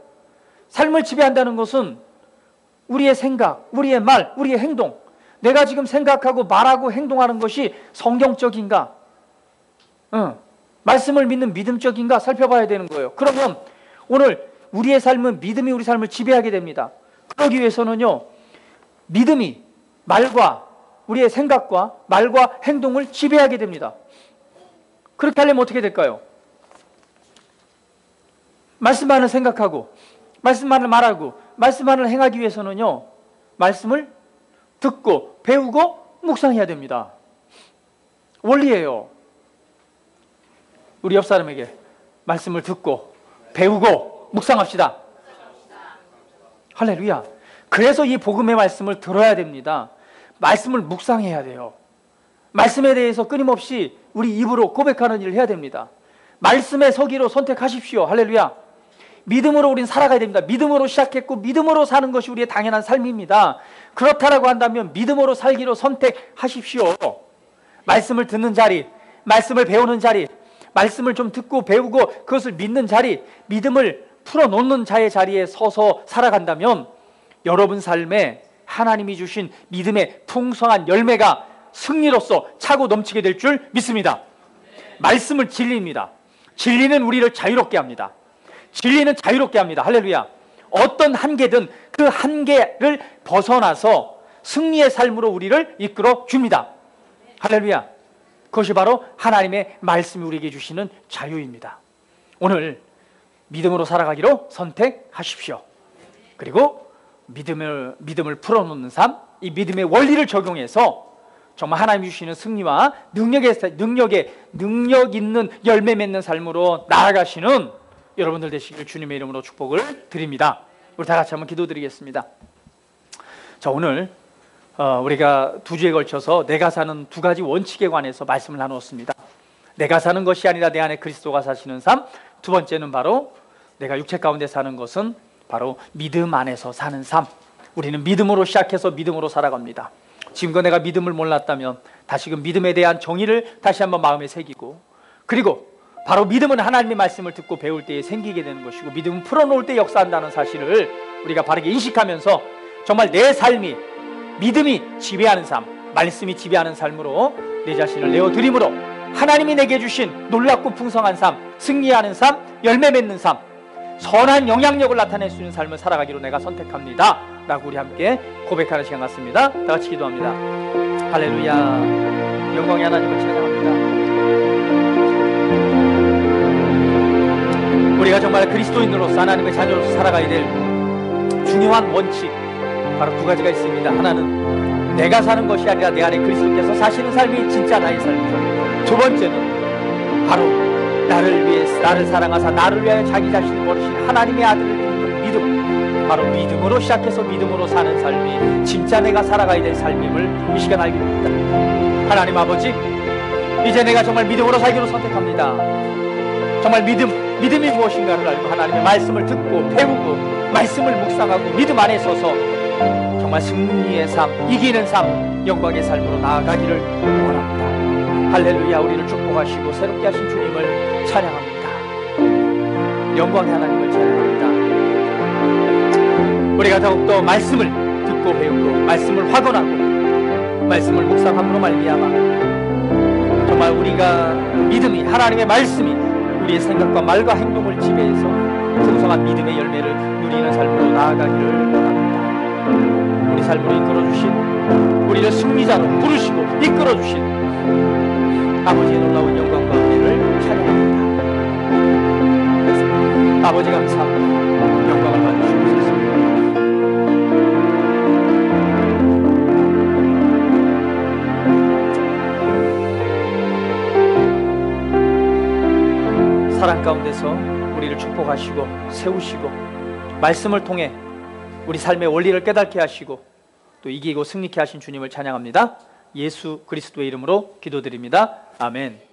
삶을 지배한다는 것은 우리의 생각, 우리의 말, 우리의 행동, 내가 지금 생각하고 말하고 행동하는 것이 성경적인가, 말씀을 믿는 믿음적인가 살펴봐야 되는 거예요. 그러면 오늘 우리의 삶은 믿음이 우리 삶을 지배하게 됩니다. 그러기 위해서는요, 믿음이 말과 우리의 생각과 말과 행동을 지배하게 됩니다. 그렇게 하려면 어떻게 될까요? 말씀만을 생각하고, 말씀만을 말하고, 말씀만을 행하기 위해서는요, 말씀을 듣고, 배우고, 묵상해야 됩니다. 원리예요. 우리 옆 사람에게 말씀을 듣고, 배우고, 묵상합시다. 할렐루야. 그래서 이 복음의 말씀을 들어야 됩니다. 말씀을 묵상해야 돼요. 말씀에 대해서 끊임없이 우리 입으로 고백하는 일을 해야 됩니다. 말씀의 서기로 선택하십시오. 할렐루야. 믿음으로 우린 살아가야 됩니다. 믿음으로 시작했고 믿음으로 사는 것이 우리의 당연한 삶입니다. 그렇다라고 한다면 믿음으로 살기로 선택하십시오. 말씀을 듣는 자리, 말씀을 배우는 자리, 말씀을 좀 듣고 배우고 그것을 믿는 자리, 믿음을 풀어놓는 자의 자리에 서서 살아간다면 여러분 삶에 하나님이 주신 믿음의 풍성한 열매가 승리로서 차고 넘치게 될 줄 믿습니다. 말씀을 진리입니다. 진리는 우리를 자유롭게 합니다. 진리는 자유롭게 합니다. 할렐루야. 어떤 한계든 그 한계를 벗어나서 승리의 삶으로 우리를 이끌어 줍니다. 할렐루야. 그것이 바로 하나님의 말씀이 우리에게 주시는 자유입니다. 오늘 믿음으로 살아가기로 선택하십시오. 그리고 믿음을 풀어놓는 삶, 이 믿음의 원리를 적용해서 정말 하나님이 주시는 승리와 능력 있는 열매 맺는 삶으로 나아가시는 여러분들 되시길 주님의 이름으로 축복을 드립니다. 우리 다 같이 한번 기도드리겠습니다. 자, 오늘 우리가 2주에 걸쳐서 내가 사는 2가지 원칙에 관해서 말씀을 나누었습니다. 내가 사는 것이 아니라 내 안에 그리스도가 사시는 삶. 두 번째는 바로 내가 육체 가운데 사는 것은 바로 믿음 안에서 사는 삶. 우리는 믿음으로 시작해서 믿음으로 살아갑니다. 지금껏 내가 믿음을 몰랐다면 다시금 믿음에 대한 정의를 다시 한번 마음에 새기고, 그리고 바로 믿음은 하나님의 말씀을 듣고 배울 때에 생기게 되는 것이고, 믿음은 풀어놓을 때 역사한다는 사실을 우리가 바르게 인식하면서 정말 내 삶이 믿음이 지배하는 삶, 말씀이 지배하는 삶으로 내 자신을 내어드림으로 하나님이 내게 주신 놀랍고 풍성한 삶, 승리하는 삶, 열매 맺는 삶, 선한 영향력을 나타낼 수 있는 삶을 살아가기로 내가 선택합니다 라고 우리 함께 고백하는 시간 같습니다. 다 같이 기도합니다. 할렐루야. 영광의 하나님을 찬양합니다. 우리가 정말 그리스도인으로서 하나님의 자녀로서 살아가야 될 중요한 원칙, 바로 2가지가 있습니다. 하나는 내가 사는 것이 아니라 내 안에 그리스도께서 사시는 삶이 진짜 나의 삶이죠. 두 번째는 바로 나를 위해, 나를 사랑하사 나를 위하여 자기 자신을 버리신 하나님의 아들을 믿는 믿음, 바로 믿음으로 시작해서 믿음으로 사는 삶이 진짜 내가 살아가야 될 삶임을 이 시간 알게 됩니다. 하나님 아버지, 이제 내가 정말 믿음으로 살기로 선택합니다. 정말 믿음이 무엇인가를 알고 하나님의 말씀을 듣고 배우고 말씀을 묵상하고 믿음 안에 서서 정말 승리의 삶, 이기는 삶, 영광의 삶으로 나아가기를 원합니다. 할렐루야. 우리를 축복하시고 새롭게 하신 주님을 찬양합니다. 영광의 하나님을 찬양합니다. 우리가 더욱더 말씀을 듣고 배우고 말씀을 확언하고 말씀을 묵상함으로 말미암아 정말 우리가 믿음이, 하나님의 말씀이 우리의 생각과 말과 행동을 지배해서 풍성한 믿음의 열매를 누리는 삶으로 나아가기를 원합니다. 우리 삶으로 이끌어주신, 우리를 승리자로 부르시고 이끌어주신 아버지의 놀라운 영광과 은혜를 찬양합니다. 아버지 감사합니다. 영광을 받으시옵소서. 사랑 가운데서 우리를 축복하시고 세우시고 말씀을 통해 우리 삶의 원리를 깨닫게 하시고 또 이기고 승리케 하신 주님을 찬양합니다. 예수 그리스도의 이름으로 기도드립니다. 아멘.